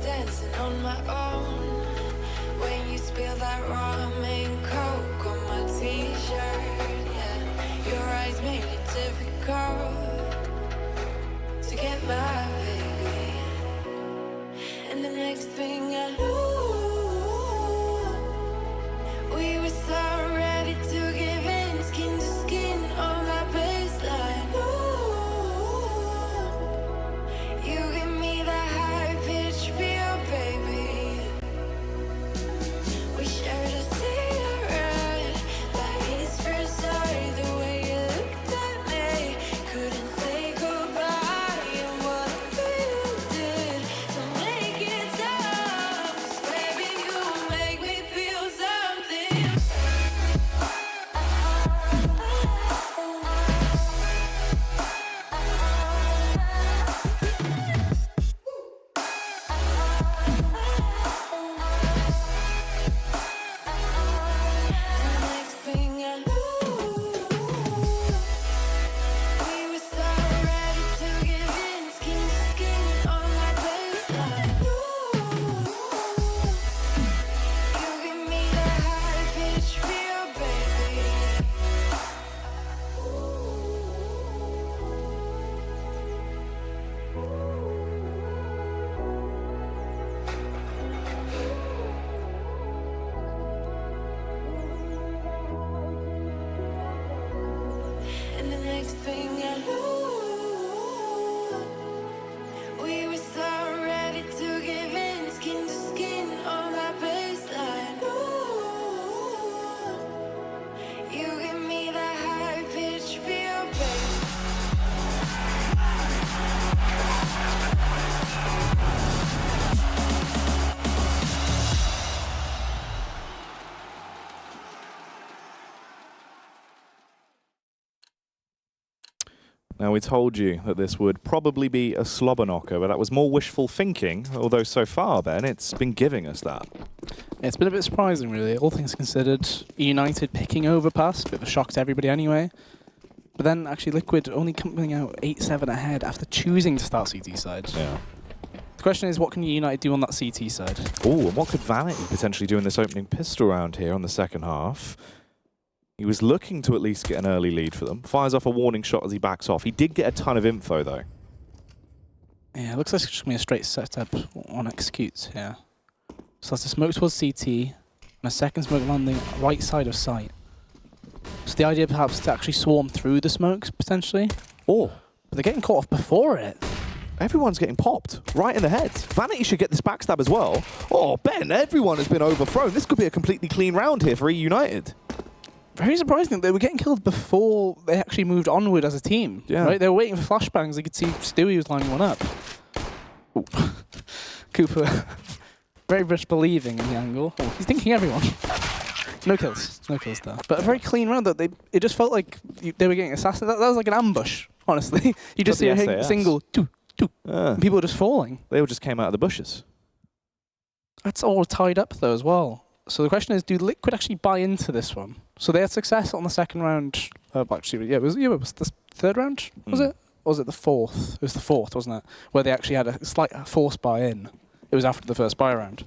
Dancing on my own when you spill that rum and coke on my t-shirt. Yeah, your eyes made it difficult to get my baby. next thing I knew, we were so ready to give in, skin to skin on that baseline. Ooh, you give me that high pitch feel, babe. Now, we told you that this would probably be a slobber knocker, but that was more wishful thinking, although so far, Ben, it's been giving us that. Yeah, it's been a bit surprising, really, all things considered. eUnited picking Overpass, bit of a shock to everybody anyway. But then, actually, Liquid only coming out 8-7 ahead after choosing to start CT side. Yeah. The question is, what can eUnited do on that CT side? Oh, and what could Vanity potentially do in this opening pistol round here on the second half? He was looking to at least get an early lead for them. Fires off a warning shot as he backs off. He did get a ton of info, though. Yeah, it looks like it's just going to be a straight setup on executes here. So that's a smoke towards CT, and a second smoke landing right side of site. So the idea perhaps to actually swarm through the smokes, potentially. Oh, But they're getting caught off before it. everyone's getting popped right in the head. Vanity should get this backstab as well. Oh, Ben, everyone has been overthrown. This could be a completely clean round here for eUnited. Very surprising. They were getting killed before they actually moved onward as a team. Yeah. Right? They were waiting for flashbangs. They could see Stewie was lining one up. Ooh. Cooper very much believing in the angle. Oh, he's thinking everyone. No kills. No kills there. But a very clean round. That it just felt like they were getting assassinated. That was like an ambush, honestly. You just see a single, and people were just falling. They all just came out of the bushes. That's all tied up, though, as well. So the question is, do Liquid actually buy into this one? So they had success on the second round. Actually, yeah, it was the third round, was it? Or was it the fourth? It was the fourth, wasn't it? Where they actually had a slight force buy-in. It was after the first buy round.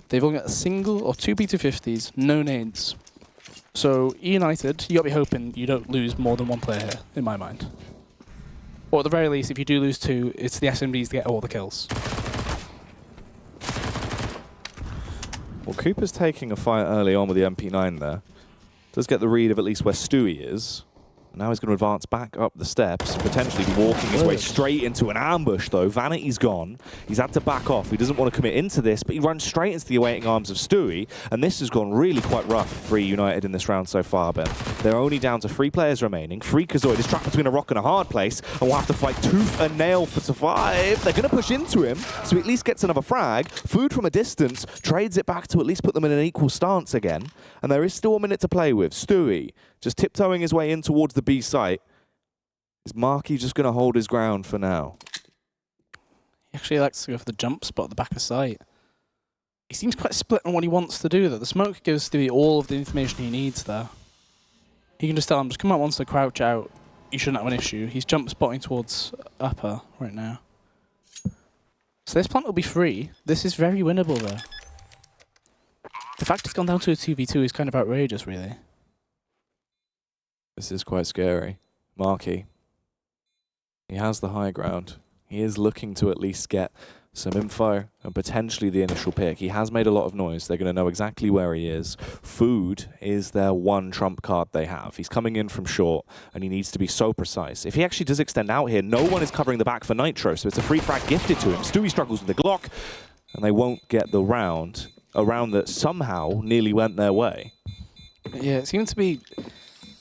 They've only got a single or two P250s, no nades. So eUnited, you got to be hoping you don't lose more than one player here, in my mind. Or at the very least, if you do lose two, it's the SMBs to get all the kills. Well, Cooper's taking a fight early on with the MP9 there. Does get the read of at least where Stewie is. Now he's going to advance back up the steps and potentially be walking his way straight into an ambush, though. Vanity's gone. He's had to back off. He doesn't want to commit into this, but he runs straight into the awaiting arms of Stewie, and this has gone really quite rough for eUnited in this round so far, Ben. They're only down to 3 players remaining. Freakazoid is trapped between a rock and a hard place, and will have to fight tooth and nail to survive. They're going to push into him, so he at least gets another frag. Food from a distance, trades it back to at least put them in an equal stance again, and there is still a minute to play with. Stewie just tiptoeing his way in towards the B site. Is Marky just going to hold his ground for now? He actually likes to go for the jump spot at the back of site. He seems quite split on what he wants to do, though. The smoke gives Stewie all of the information he needs there. He can just tell him, just come out once to crouch out. You shouldn't have an issue. He's jump spotting towards upper right now. So this plant will be free. This is very winnable, though. The fact it's gone down to a 2v2 is kind of outrageous, really. This is quite scary. Marky, he has the high ground. He is looking to at least get some info and potentially the initial pick. He has made a lot of noise. They're going to know exactly where he is. Food is their one trump card they have. He's coming in from short, and he needs to be so precise. If he actually does extend out here, no one is covering the back for Nitro, so it's a free frag gifted to him. Stewie struggles with the Glock, and they won't get the round. A round that somehow nearly went their way. Yeah, it seemed to be...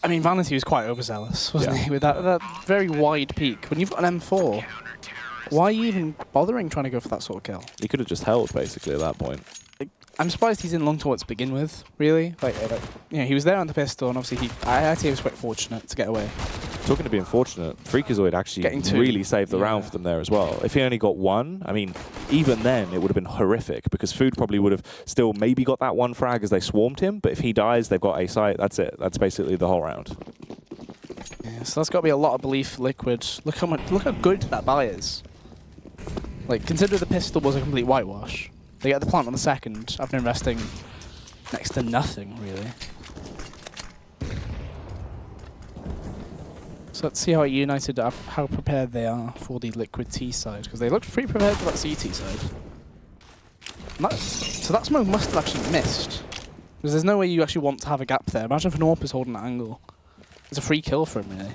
I mean, Vanity was quite overzealous, wasn't he? With that very wide peak. When you've got an M4, why are you even bothering trying to go for that sort of kill? He could have just held, basically, at that point. I'm surprised he's in long torch to begin with, really. You know, he was there on the pistol, and obviously I'd say he was quite fortunate to get away. Talking to being fortunate, Freakazoid actually really saved the round for them there as well. If he only got one, I mean, even then it would have been horrific, because Food probably would have still maybe got that one frag as they swarmed him, but if he dies, they've got a site. That's it. That's basically the whole round. Yeah, so that's got to be a lot of belief for Liquid. Look how good that buy is. Like, consider the pistol was a complete whitewash. They get the plant on the second after investing next to nothing, really. So let's see how eUnited are, how prepared they are for the Liquid T side, because they looked pretty prepared for that CT side. So that smoke must have actually missed, because there's no way you actually want to have a gap there. Imagine if an AWP is holding that angle. It's a free kill for him, really.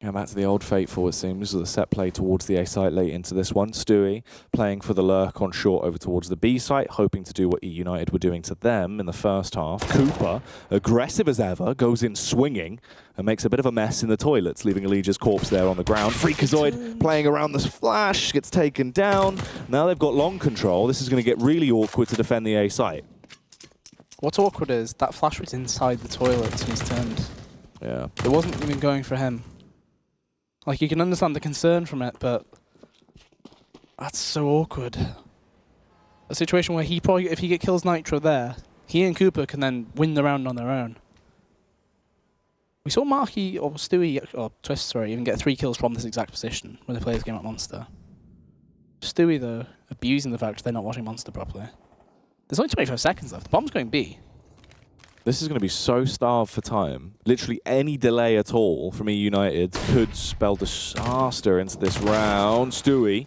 Yeah, back to the old faithful, it seems. The set play towards the A site late into this one. Stewie playing for the lurk on short over towards the B site, hoping to do what eUnited were doing to them in the first half. Cooper, aggressive as ever, goes in swinging and makes a bit of a mess in the toilets, leaving Elija's corpse there on the ground. Freakazoid playing around this flash, gets taken down. Now they've got long control. This is going to get really awkward to defend the A site. What's awkward is that flash was inside the toilets and he's turned. Yeah. It wasn't even going for him. Like, you can understand the concern from it, but that's so awkward. A situation where he probably, if he kills Nitro there, he and Cooper can then win the round on their own. We saw Marky or Stewie, or Twist, sorry, even get 3 kills from this exact position when they played this game at Monster. Stewie, though, abusing the fact they're not watching Monster properly. There's only 25 seconds left. The bomb's going B. This is going to be so starved for time. Literally any delay at all from eUnited could spell disaster into this round. Stewie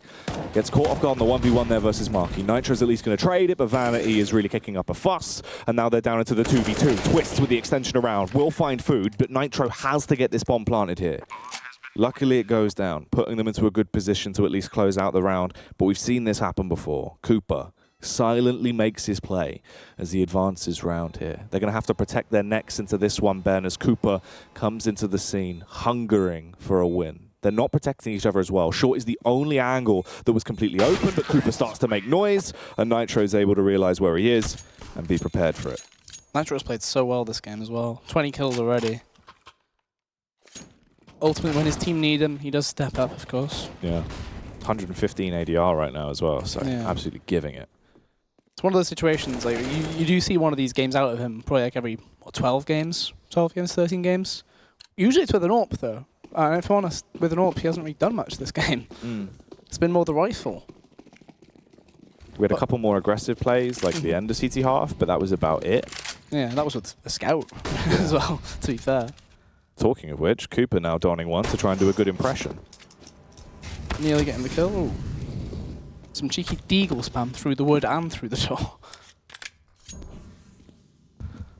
gets caught off guard on the 1v1 there versus Marky. Nitro's at least going to trade it, but Vanity is really kicking up a fuss. And now they're down into the 2v2. Twist with the extension around. Will find food, but Nitro has to get this bomb planted here. Luckily, it goes down, putting them into a good position to at least close out the round. But we've seen this happen before. Cooper silently makes his play as he advances round here. They're going to have to protect their necks into this one, Ben, as Cooper comes into the scene, hungering for a win. They're not protecting each other as well. Short is the only angle that was completely open, but Cooper starts to make noise, and Nitro is able to realize where he is and be prepared for it. Nitro's played so well this game as well. 20 kills already. Ultimately, when his team need him, he does step up, of course. Yeah. 115 ADR right now as well, so yeah. Absolutely giving it. It's one of those situations, like, you do see one of these games out of him probably like every, what, 12 games? 12 games, 13 games? Usually it's with an AWP, though. And if I'm honest, with an AWP, he hasn't really done much this game. It's been more the rifle. We had a couple more aggressive plays, like the end of CT half, but that was about it. Yeah, that was with a scout as well, to be fair. Talking of which, Cooper now donning one to try and do a good impression. Nearly getting the kill. Ooh. Some cheeky deagle spam through the wood and through the door.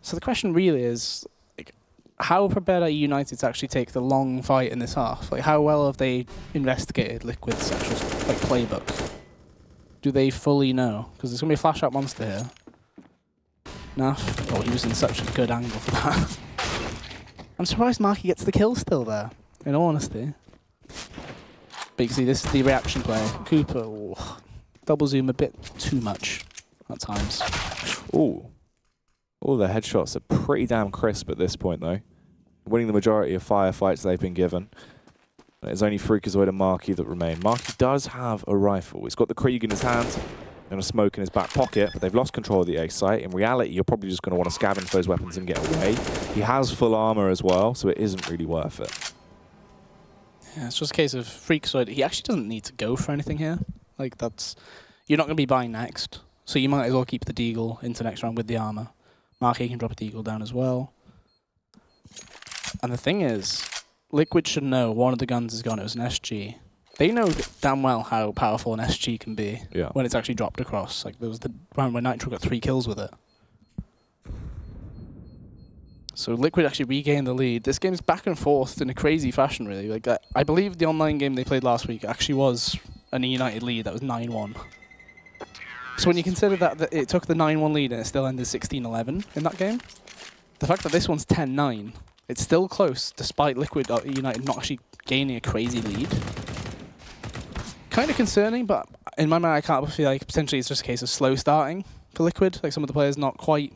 So the question really is, like, how prepared are eUnited to actually take the long fight in this half? Like, how well have they investigated Liquid's actual like playbook? Do they fully know? Because there's going to be a flash out monster here. Naf. Oh, he was in such a good angle for that. I'm surprised Marky gets the kill still there, in all honesty. But you can see this is the reaction play. Cooper, ooh, double zoom a bit too much at times. Ooh. All the headshots are pretty damn crisp at this point, though. Winning the majority of firefights they've been given. And it's only Freakazoid and Marky that remain. Marky does have a rifle. He's got the Krieg in his hand and a smoke in his back pocket, but they've lost control of the A site. In reality, you're probably just going to want to scavenge those weapons and get away. He has full armor as well, so it isn't really worth it. Yeah, it's just a case of Freakazoid. He actually doesn't need to go for anything here. Like, that's... You're not going to be buying next, so you might as well keep the deagle into next round with the armor. Marky can drop a deagle down as well. And the thing is, Liquid should know one of the guns is gone. It was an SG. They know damn well how powerful an SG can be when it's actually dropped across. Like, there was the round where Nitro got 3 kills with it. So Liquid actually regained the lead. This game's back and forth in a crazy fashion, really. Like, I believe the online game they played last week actually was an eUnited lead. That was 9-1. So when you consider that it took the 9-1 lead and it still ended 16-11 in that game, the fact that this one's 10-9, it's still close, despite Liquid eUnited not actually gaining a crazy lead. Kind of concerning, but in my mind, I can't feel like potentially it's just a case of slow starting for Liquid. Like, some of the players not quite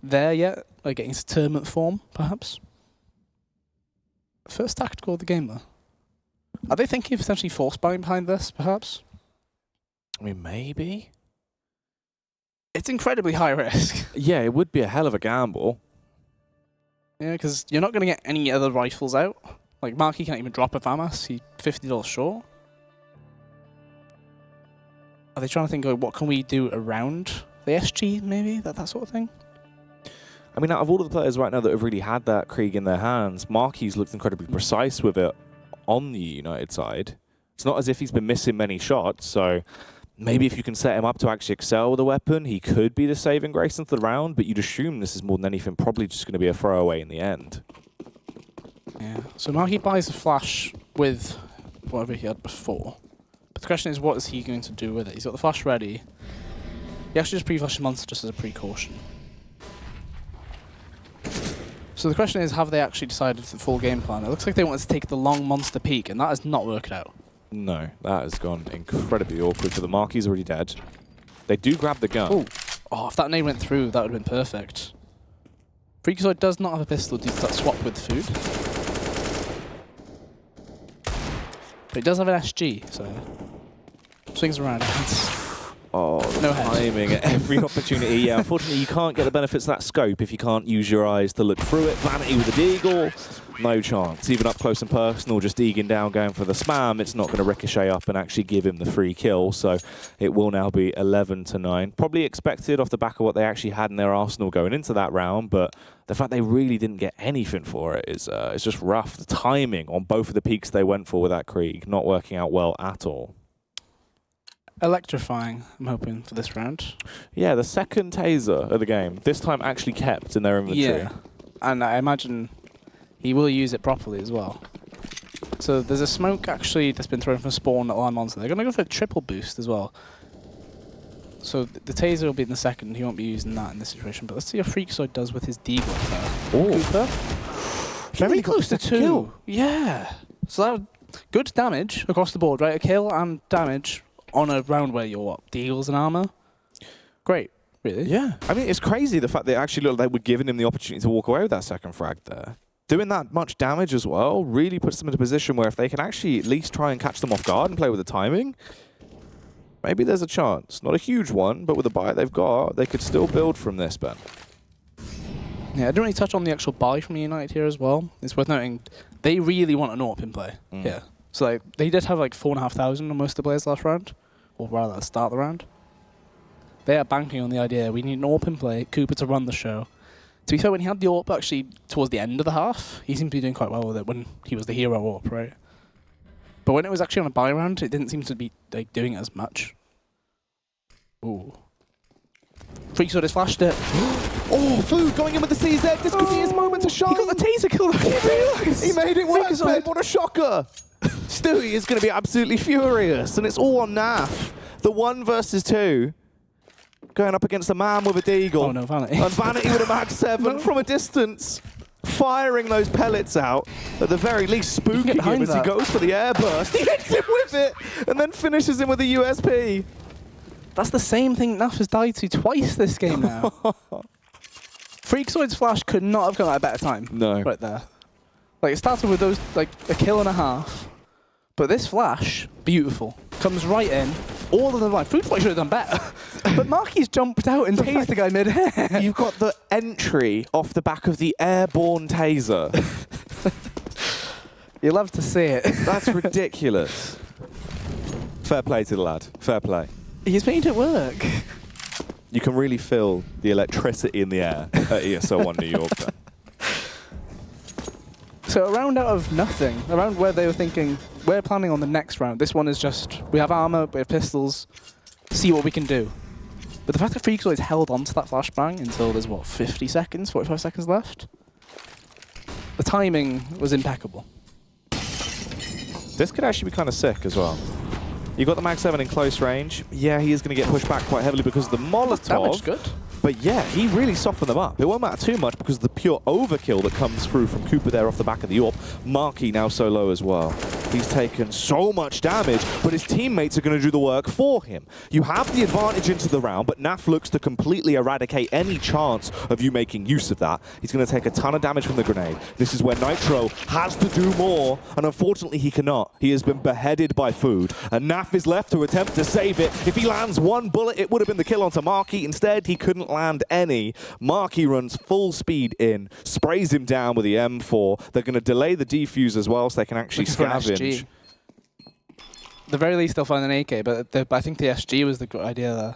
there yet, like getting to tournament form, perhaps. First tactical of the game, though. Are they thinking of potentially force buying behind this, perhaps? I mean, maybe. It's incredibly high risk. Yeah, it would be a hell of a gamble. Yeah, because you're not going to get any other rifles out. Like, Marky can't even drop a FAMAS. He's $50 short. Are they trying to think, like, what can we do around the SG, maybe? That sort of thing? I mean, out of all of the players right now that have really had that Krieg in their hands, Marky's looked incredibly precise with it on the United side. It's not as if he's been missing many shots, so maybe if you can set him up to actually excel with a weapon, he could be the saving grace into the round, but you'd assume this is more than anything probably just going to be a throwaway in the end. Yeah. So Marky buys a flash with whatever he had before. But the question is, what is he going to do with it? He's got the flash ready. He actually just pre-flashed monster just as a precaution. So the question is, have they actually decided the full game plan? It looks like they wanted to take the long monster peek, and that has not worked out. No, that has gone incredibly awkward for the Marky's already dead. They do grab the gun. Ooh. Oh, if that nade went through, that would have been perfect. Freakazoid does not have a pistol due to that swap with food. But he does have an SG, so swings around. Oh, No timing at every opportunity. Yeah, unfortunately, you can't get the benefits of that scope if you can't use your eyes to look through it. Vanity with a deagle, no chance. Even up close and personal, just egging down, going for the spam, it's not going to ricochet up and actually give him the free kill. So it will now be 11-9. Probably expected off the back of what they actually had in their arsenal going into that round, but the fact they really didn't get anything for it is it's just rough. The timing on both of the peaks they went for with that Krieg not working out well at all. Electrifying, I'm hoping, for this round. Yeah, the second taser of the game, this time actually kept in their inventory. Yeah, and I imagine he will use it properly as well. So there's a smoke actually that's been thrown from spawn at Line Monster. They're going to go for a triple boost as well. So the taser will be in the second. He won't be using that in this situation. But let's see how Freakazoid does with his deagle there. Cooper. Very close to 2. Kill. Yeah. So that good damage across the board, right? A kill and damage on a round where you're what? Deagles and armor? Great, really. Yeah. I mean, it's crazy the fact they actually looked like they were giving him the opportunity to walk away with that second frag there. Doing that much damage as well really puts them in a position where if they can actually at least try and catch them off guard and play with the timing, maybe there's a chance. Not a huge one, but with the buy they've got, they could still build from this, Ben. Yeah, I didn't really touch on the actual buy from eUnited here as well. It's worth noting they really want an AWP in play here. So like they did have like 4,500 on most of the players last round, or rather at the start of the round. They are banking on the idea we need an AWP in play, Cooper to run the show. To be fair, when he had the AWP actually towards the end of the half, he seemed to be doing quite well with it when he was the hero AWP, right? But when it was actually on a buy round, it didn't seem to be like doing as much. Ooh. Freakazoid has flashed it. Oh, Food going in with the CZ. This could be his moment to shine. He got the taser kill. He made it work, Freakazoid. Ben. What a shocker. Stewie is going to be absolutely furious, and it's all on Naf. The 1 versus 2. Going up against a man with a deagle. Oh no, Vanity. And Vanity with a Mag 7 from a distance. Firing those pellets out. At the very least, spooking him as he goes for the air burst. He hits him with it, and then finishes him with a USP. That's the same thing Naf has died to twice this game now. Freakazoid's flash could not have come at a better time. No. Right there. Like, it started with those, like, a kill and a half. But this flash, beautiful. Comes right in. All of them like, Food Fight should have done better. But Marky's jumped out and tased the guy mid-air. You've got the entry off the back of the airborne taser. You love to see it. That's ridiculous. Fair play to the lad. Fair play. He's made it work. You can really feel the electricity in the air at ESL One New York. Then. So a round out of nothing, a round where they were thinking, we're planning on the next round. This one is just, we have armor, we have pistols, see what we can do. But the fact that Freakazoid's held onto that flashbang until there's, what, 50 seconds, 45 seconds left? The timing was impeccable. This could actually be kind of sick as well. You got the Mag 7 in close range. Yeah, he is going to get pushed back quite heavily because of the Molotov. Damage good. But yeah, he really softened them up. It won't matter too much because of the pure overkill that comes through from Cooper there off the back of the AWP. Marky now so low as well. He's taken so much damage, but his teammates are going to do the work for him. You have the advantage into the round, but Naf looks to completely eradicate any chance of you making use of that. He's going to take a ton of damage from the grenade. This is where Nitro has to do more, and unfortunately he cannot. He has been beheaded by Food, and Naf is left to attempt to save it. If he lands one bullet, it would have been the kill onto Marky. Instead, he couldn't land any. Marky runs full speed in, sprays him down with the M4. They're going to delay the defuse as well so they can actually scavenge. At the very least, they'll find an AK, but I think the SG was the good idea there.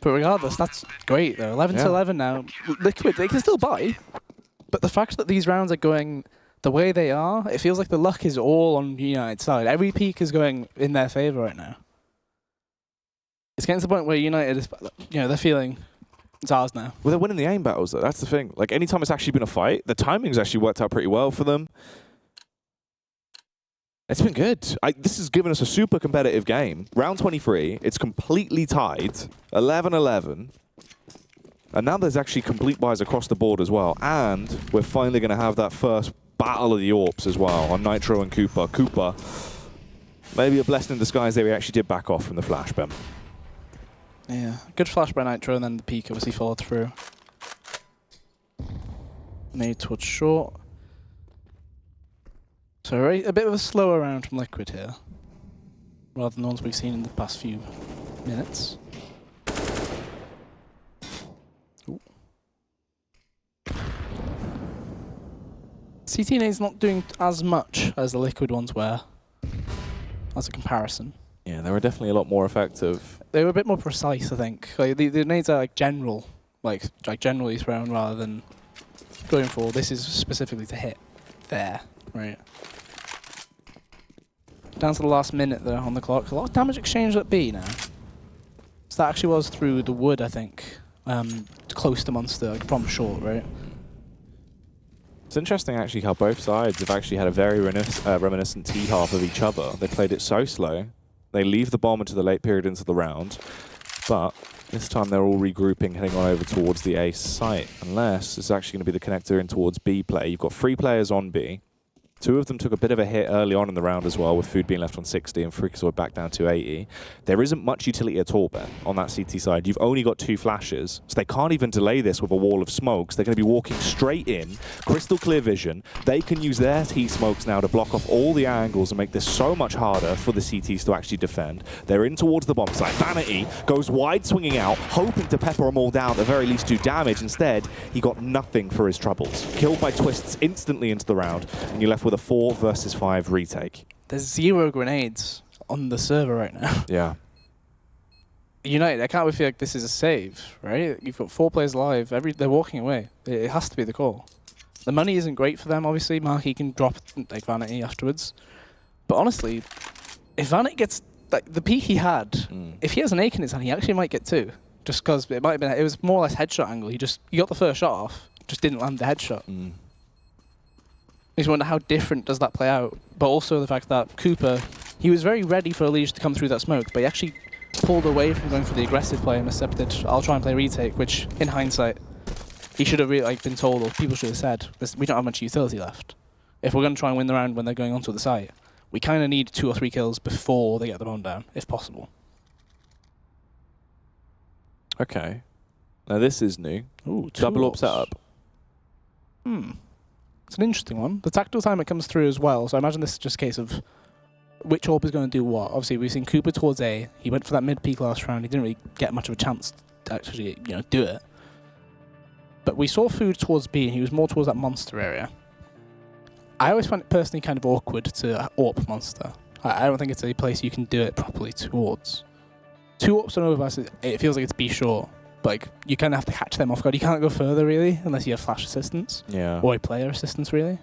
But regardless, that's great. They're 11-11 now. Liquid, they can still buy, but the fact that these rounds are going the way they are, it feels like the luck is all on United's side. Every peak is going in their favor right now. It's getting to the point where United is, they're feeling it's ours now. Well, they're winning the aim battles, though. That's the thing. Like, anytime it's actually been a fight, the timing's actually worked out pretty well for them. It's been good. This has given us a super competitive game. Round 23, it's completely tied, 11-11. And now there's actually complete buys across the board as well. And we're finally going to have that first battle of the AWPs as well on Nitro and Cooper. Cooper, maybe a blessing in disguise there. He actually did back off from the flash, Ben. Yeah, good flash by Nitro, and then the peak obviously followed through. Made towards short. So a bit of a slower round from Liquid here, rather than the ones we've seen in the past few minutes. Ooh. CTNA's not doing as much as the Liquid ones were, as a comparison. Yeah, they were definitely a lot more effective. They were a bit more precise, I think. Like the nades are like general, like generally thrown rather than going for. This is specifically to hit there, right? Down to the last minute there on the clock. A lot of damage exchange at B now. So that actually was through the wood, I think, close to Monster, like from short, right? It's interesting actually how both sides have actually had a very reminiscent T half of each other. They played it so slow. They leave the bomb into the late period into the round, but this time they're all regrouping, heading on over towards the A site, unless it's actually going to be the connector in towards B play. You've got 3 players on B. 2 of them took a bit of a hit early on in the round as well, with Food being left on 60 and Freakazoid back down to 80. There isn't much utility at all, Ben, on that CT side. You've only got 2 flashes, so they can't even delay this with a wall of smokes. They're going to be walking straight in, crystal clear vision. They can use their heat smokes now to block off all the angles and make this so much harder for the CTs to actually defend. They're in towards the bomb site. Vanity goes wide swinging out, hoping to pepper them all down, at the very least do damage. Instead, he got nothing for his troubles. Killed by Twists instantly into the round, and you're left with a 4 versus 5 retake. There's 0 grenades on the server right now. Yeah. United, I can't feel like this is a save, right? You've got 4 players alive. They're walking away. It has to be the call. The money isn't great for them, obviously. Marky can drop like Vanity afterwards. But honestly, if Vanity gets like the peak he had, if he has an AK in his hand, he actually might get 2. Just because it was more or less headshot angle. He got the first shot off, just didn't land the headshot. I just wonder how different does that play out. But also the fact that Cooper, he was very ready for Elige to come through that smoke, but he actually pulled away from going for the aggressive play and accepted, I'll try and play retake, which in hindsight, he should have really been told, or people should have said, we don't have much utility left. If we're going to try and win the round when they're going onto the site, we kind of need 2 or 3 kills before they get the bomb down, if possible. Okay. Now this is new. Ooh, Double AWP setup. It's an interesting one. The tactical time it comes through as well, so I imagine this is just a case of which AWP is going to do what. Obviously, we've seen Cooper towards A. He went for that mid-peak last round. He didn't really get much of a chance to actually, do it. But we saw Food towards B, and he was more towards that Monster area. I always find it personally kind of awkward to AWP Monster. I don't think it's a place you can do it properly towards. 2 AWPs on Overpass, it feels like it's B short. Like, you kind of have to catch them off guard. You can't go further, really, unless you have flash assistance. Yeah. Or a player assistance, really.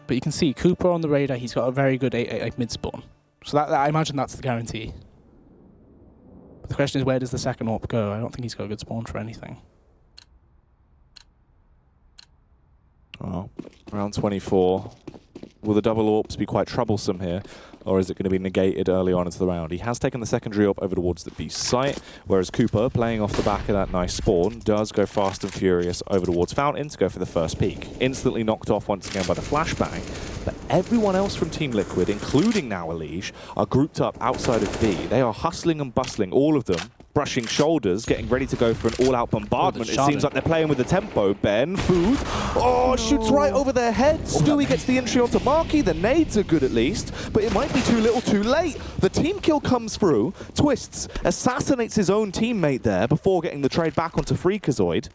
But you can see Cooper on the radar, he's got a very good mid-spawn. So that I imagine that's the guarantee. But the question is, where does the second AWP go? I don't think he's got a good spawn for anything. Well, round 24. Will the double AWPs be quite troublesome here? Or is it going to be negated early on into the round? He has taken the secondary AWP over towards the B site, whereas Cooper, playing off the back of that nice spawn, does go fast and furious over towards Fountain to go for the first peak. Instantly knocked off once again by the flashbang. But everyone else from Team Liquid, including now Elige, are grouped up outside of B. They are hustling and bustling, all of them, brushing shoulders, getting ready to go for an all-out bombardment. It seems like they're playing with the tempo. Ben, Food, shoots right over their heads. Stewie gets the entry onto Marky. The nades are good at least, but it might be too little too late. The team kill comes through. Twists assassinates his own teammate there before getting the trade back onto Freakazoid.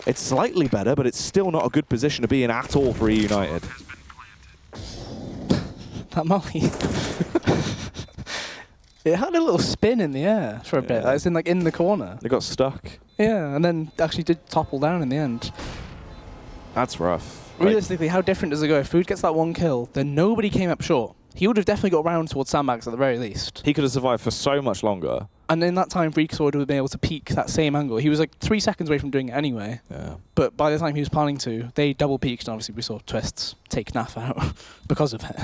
It's slightly better, but it's still not a good position to be in at all for eUnited. That molly. It had a little spin in the air for a bit. It's in the corner. They got stuck. Yeah, and then actually did topple down in the end. That's rough. Realistically, how different does it go? If Food gets that 1 kill, then nobody came up short. he would have definitely got around towards sandbags at the very least. He could have survived for so much longer. And in that time, Freakazoid would have been able to peek that same angle. He was like 3 seconds away from doing it anyway. Yeah. But by the time he was planning to, they double peaked, and obviously we saw Twists take Naf out because of it.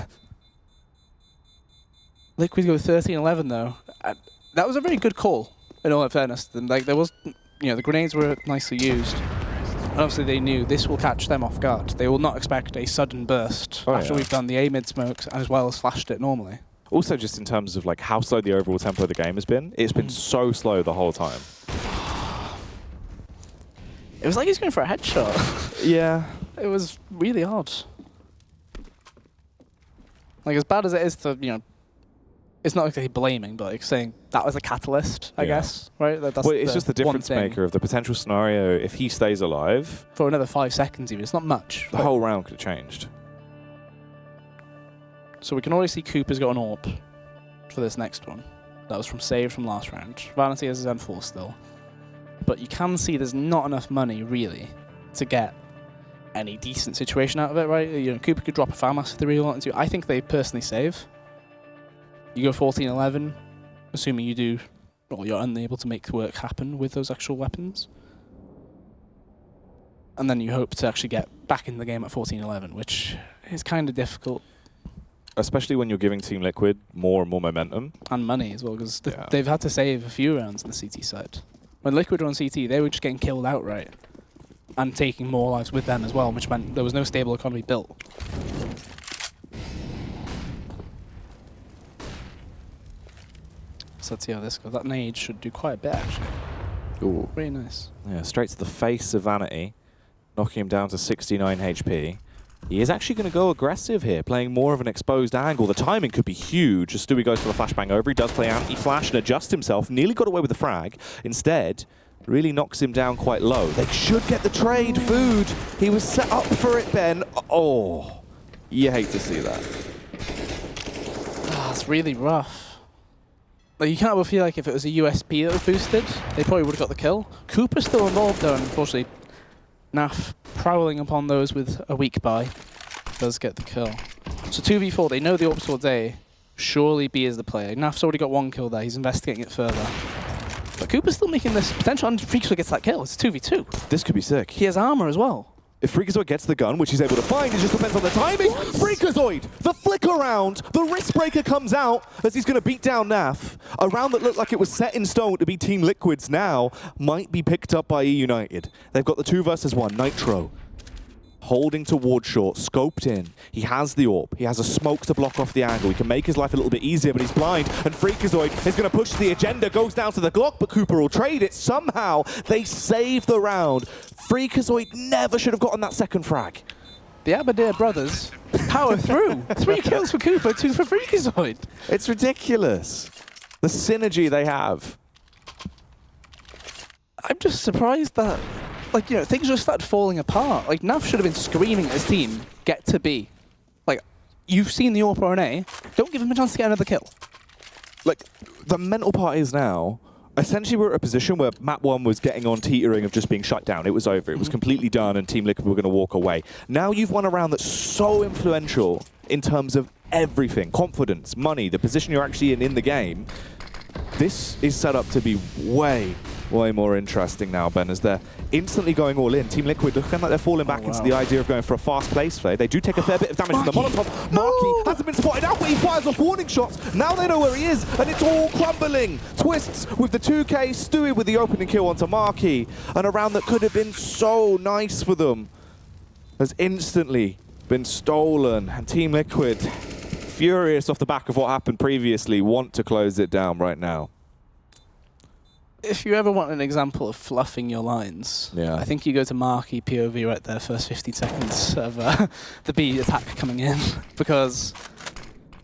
Liquid go 13-11 though. That was a very good call, in all fairness. Like there was, the grenades were nicely used. And obviously they knew this will catch them off guard. They will not expect a sudden burst after we've done the A mid smokes as well as flashed it normally. Also, just in terms of like how slow the overall tempo of the game has been, it's been so slow the whole time. It was like he's going for a headshot. Yeah. It was really odd. Like as bad as it is to, it's not like blaming, but like saying that was a catalyst, I guess, right? That's well, it's just the difference maker of the potential scenario. If he stays alive for another 5 seconds, even it's not much. The whole round could have changed. So we can already see Cooper's got an AWP for this next one. That was from save from last round. Vanity has his M4 still, but you can see there's not enough money really to get any decent situation out of it, right? Cooper could drop a FAMAS if they really wanted to. I think they personally save. You go 14-11, assuming you do, or you're unable to make work happen with those actual weapons. And then you hope to actually get back in the game at 14-11, which is kind of difficult. Especially when you're giving Team Liquid more and more momentum. And money as well, because they've had to save a few rounds on the CT side. When Liquid were on CT, they were just getting killed outright. And taking more lives with them as well, which meant there was no stable economy built. So let's see how this goes. That nade should do quite a bit, actually. Ooh. Really nice. Yeah, straight to the face of Vanity, knocking him down to 69 HP. He is actually going to go aggressive here, playing more of an exposed angle. The timing could be huge as Stewie goes for the flashbang over. He does play anti-flash and adjust himself. Nearly got away with the frag. Instead, really knocks him down quite low. They should get the trade. Food. He was set up for it, Ben. Oh, you hate to see that. Oh, it's really rough. Like, you can't feel like if it was a USP that was boosted, they probably would have got the kill. Cooper's still involved though, and unfortunately, Naf prowling upon those with a weak buy does get the kill. So 2v4, they know the AWP towards A. Surely B is the player. Naf's already got 1 kill there, he's investigating it further. But Cooper's still making this potential, and Freakazoid gets that kill. It's 2v2. This could be sick. He has armor as well. If Freakazoid gets the gun, which he's able to find, it just depends on the timing. What? Freakazoid, the flicker round, the wrist breaker comes out as he's going to beat down Naf. A round that looked like it was set in stone to be Team Liquid's now might be picked up by eUnited. They've got the 2 versus 1, Nitro. Holding towards short, scoped in. He has the AWP. He has a smoke to block off the angle. He can make his life a little bit easier, but he's blind. And Freakazoid is going to push the agenda, goes down to the Glock, but Cooper will trade it. Somehow, they save the round. Freakazoid never should have gotten that second frag. The Abadir brothers power through. 3 kills for Cooper, 2 for Freakazoid. It's ridiculous. The synergy they have. I'm just surprised that, things just started falling apart. Like, Nav should have been screaming at his team, get to B. Like, you've seen the AWP on A, don't give him a chance to get another kill. Like, the mental part is now, essentially we're at a position where map 1 was getting on teetering of just being shut down. It was over. It was completely done, and Team Liquid were going to walk away. Now you've won a round that's so influential in terms of everything. Confidence, money, the position you're actually in the game. This is set up to be way more interesting now, Ben, as they're instantly going all in. Team Liquid looking like they're falling back into the idea of going for a fast place play. They do take a fair bit of damage from the Molotov. Marky hasn't been spotted out, but he fires off warning shots. Now they know where he is, and it's all crumbling. Twists with the 2K, Stewie with the opening kill onto Marky, and a round that could have been so nice for them has instantly been stolen. And Team Liquid, furious off the back of what happened previously, want to close it down right now. If you ever want an example of fluffing your lines, I think you go to Marky POV right there, first 15 seconds of the B attack coming in. Because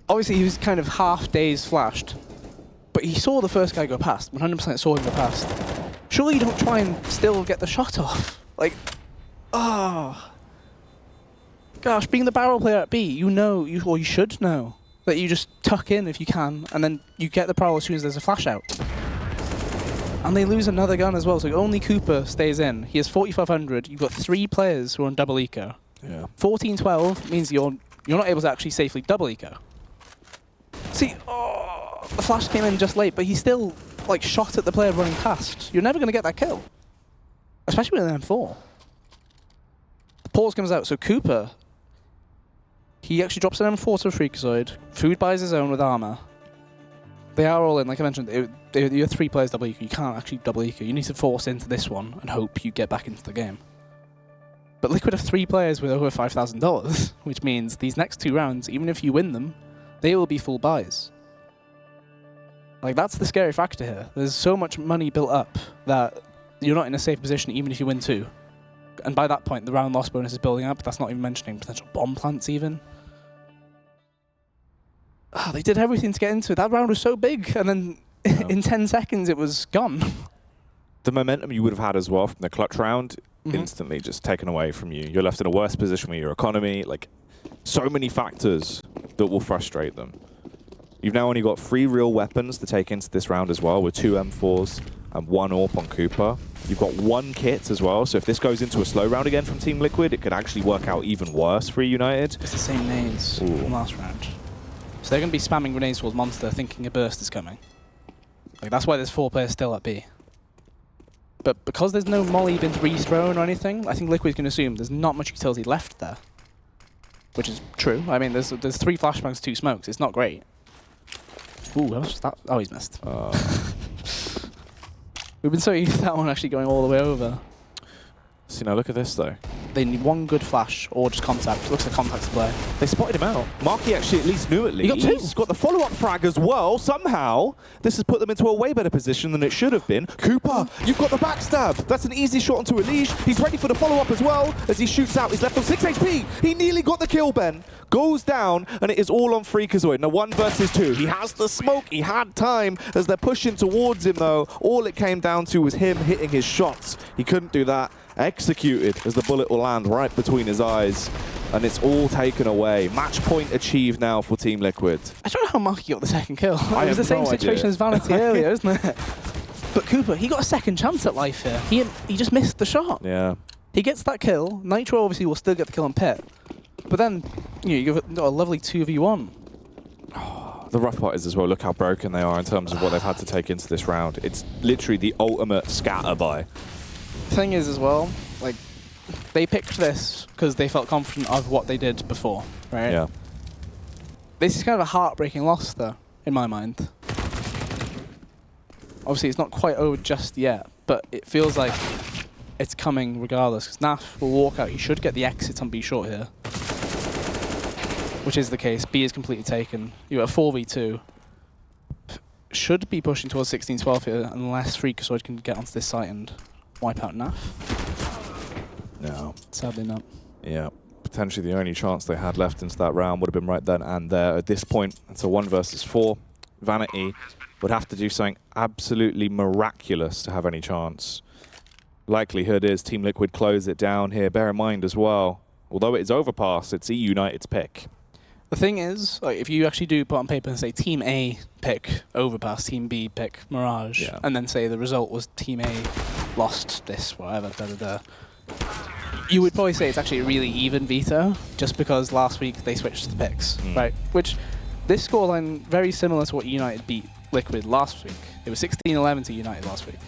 obviously he was kind of half dazed flashed, but he saw the first guy go past, 100% saw him go past. Surely you don't try and still get the shot off. Like, gosh, being the barrel player at B, you should know that you just tuck in if you can, and then you get the prowl as soon as there's a flash out. And they lose another gun as well, so only Cooper stays in. He has 4,500. You've got 3 players who are on double eco. 14-12 means you're not able to actually safely double eco. See, oh, the flash came in just late, but he still like shot at the player running past. You're never going to get that kill, especially with an M4. The pause comes out, so Cooper, he actually drops an M4 to a Freakazoid. Food buys his own with armor. They are all in, like I mentioned, you're 3 players double eco. You can't actually double eco. You need to force into this one and hope you get back into the game. But Liquid have 3 players with over $5,000, which means these next 2 rounds, even if you win them, they will be full buys. Like, that's the scary factor here. There's so much money built up that you're not in a safe position even if you win 2. And by that point, the round loss bonus is building up. That's not even mentioning potential bomb plants even. They did everything to get into it. That round was so big, and then in 10 seconds it was gone. The momentum you would have had as well from the clutch round, instantly just taken away from you. You're left in a worse position with your economy. Like, so many factors that will frustrate them. You've now only got 3 real weapons to take into this round as well, with 2 M4s and 1 AWP on Cooper. You've got 1 kit as well, so if this goes into a slow round again from Team Liquid, it could actually work out even worse for eUnited. It's the same names from last round. So they're going to be spamming grenades towards Monster, thinking a burst is coming. Like, that's why there's 4 players still at B. But because there's no molly been rethrown or anything, I think Liquid's going to assume there's not much utility left there. Which is true. I mean, there's 3 flashbangs, 2 smokes. It's not great. Ooh, how much was that? Oh, he's missed. We've been so used to that one actually going all the way over. So now look at this though. They need 1 good flash or just contact. It looks like contact to play. They spotted him out. Marky actually at least knew at least. He got 2. He's got the follow-up frag as well. Somehow, this has put them into a way better position than it should have been. Cooper, you've got the backstab. That's an easy shot onto Elige. He's ready for the follow-up as well as he shoots out. He's left on 6 HP. He nearly got the kill, Ben. Goes down, and it is all on Freakazoid. Now 1 versus 2. He has the smoke. He had time as they're pushing towards him, though. All it came down to was him hitting his shots. He couldn't do that. Executed as the bullet will land right between his eyes, and it's all taken away. Match point achieved now for Team Liquid. I don't know how Marky got the second kill. I It was the same have no situation idea. as Vanity earlier, isn't it? But Cooper, he got a second chance at life here. He just missed the shot. Yeah. He gets that kill. Nitro obviously will still get the kill on Pit. But then, you give it a lovely 2v1. The rough part is as well, look how broken they are in terms of what they've had to take into this round. It's literally the ultimate scatter by. Thing is as well, like, they picked this because they felt confident of what they did before, right? Yeah. This is kind of a heartbreaking loss, though, in my mind. Obviously, it's not quite over just yet, but it feels like it's coming regardless, because Naf will walk out. He should get the exit on B short here, which is the case. B is completely taken. You're at 4v2. Should be pushing towards 16-12 here, unless Freakazoid can get onto this site and wipe out Naf. No. Sadly not. Yeah. Potentially the only chance they had left into that round would have been right then and there. At this point, it's a 1 versus 4. Vanity would have to do something absolutely miraculous to have any chance. Likelihood is Team Liquid close it down here. Bear in mind as well, although it is Overpass, it's eUnited's pick. The thing is, like, if you actually do put on paper and say Team A pick Overpass, Team B pick Mirage, and then say the result was Team A lost this, whatever, you would probably say it's actually a really even veto, just because last week they switched the picks, right? Which, this scoreline very similar to what United beat Liquid last week. It was 16-11 to United last week.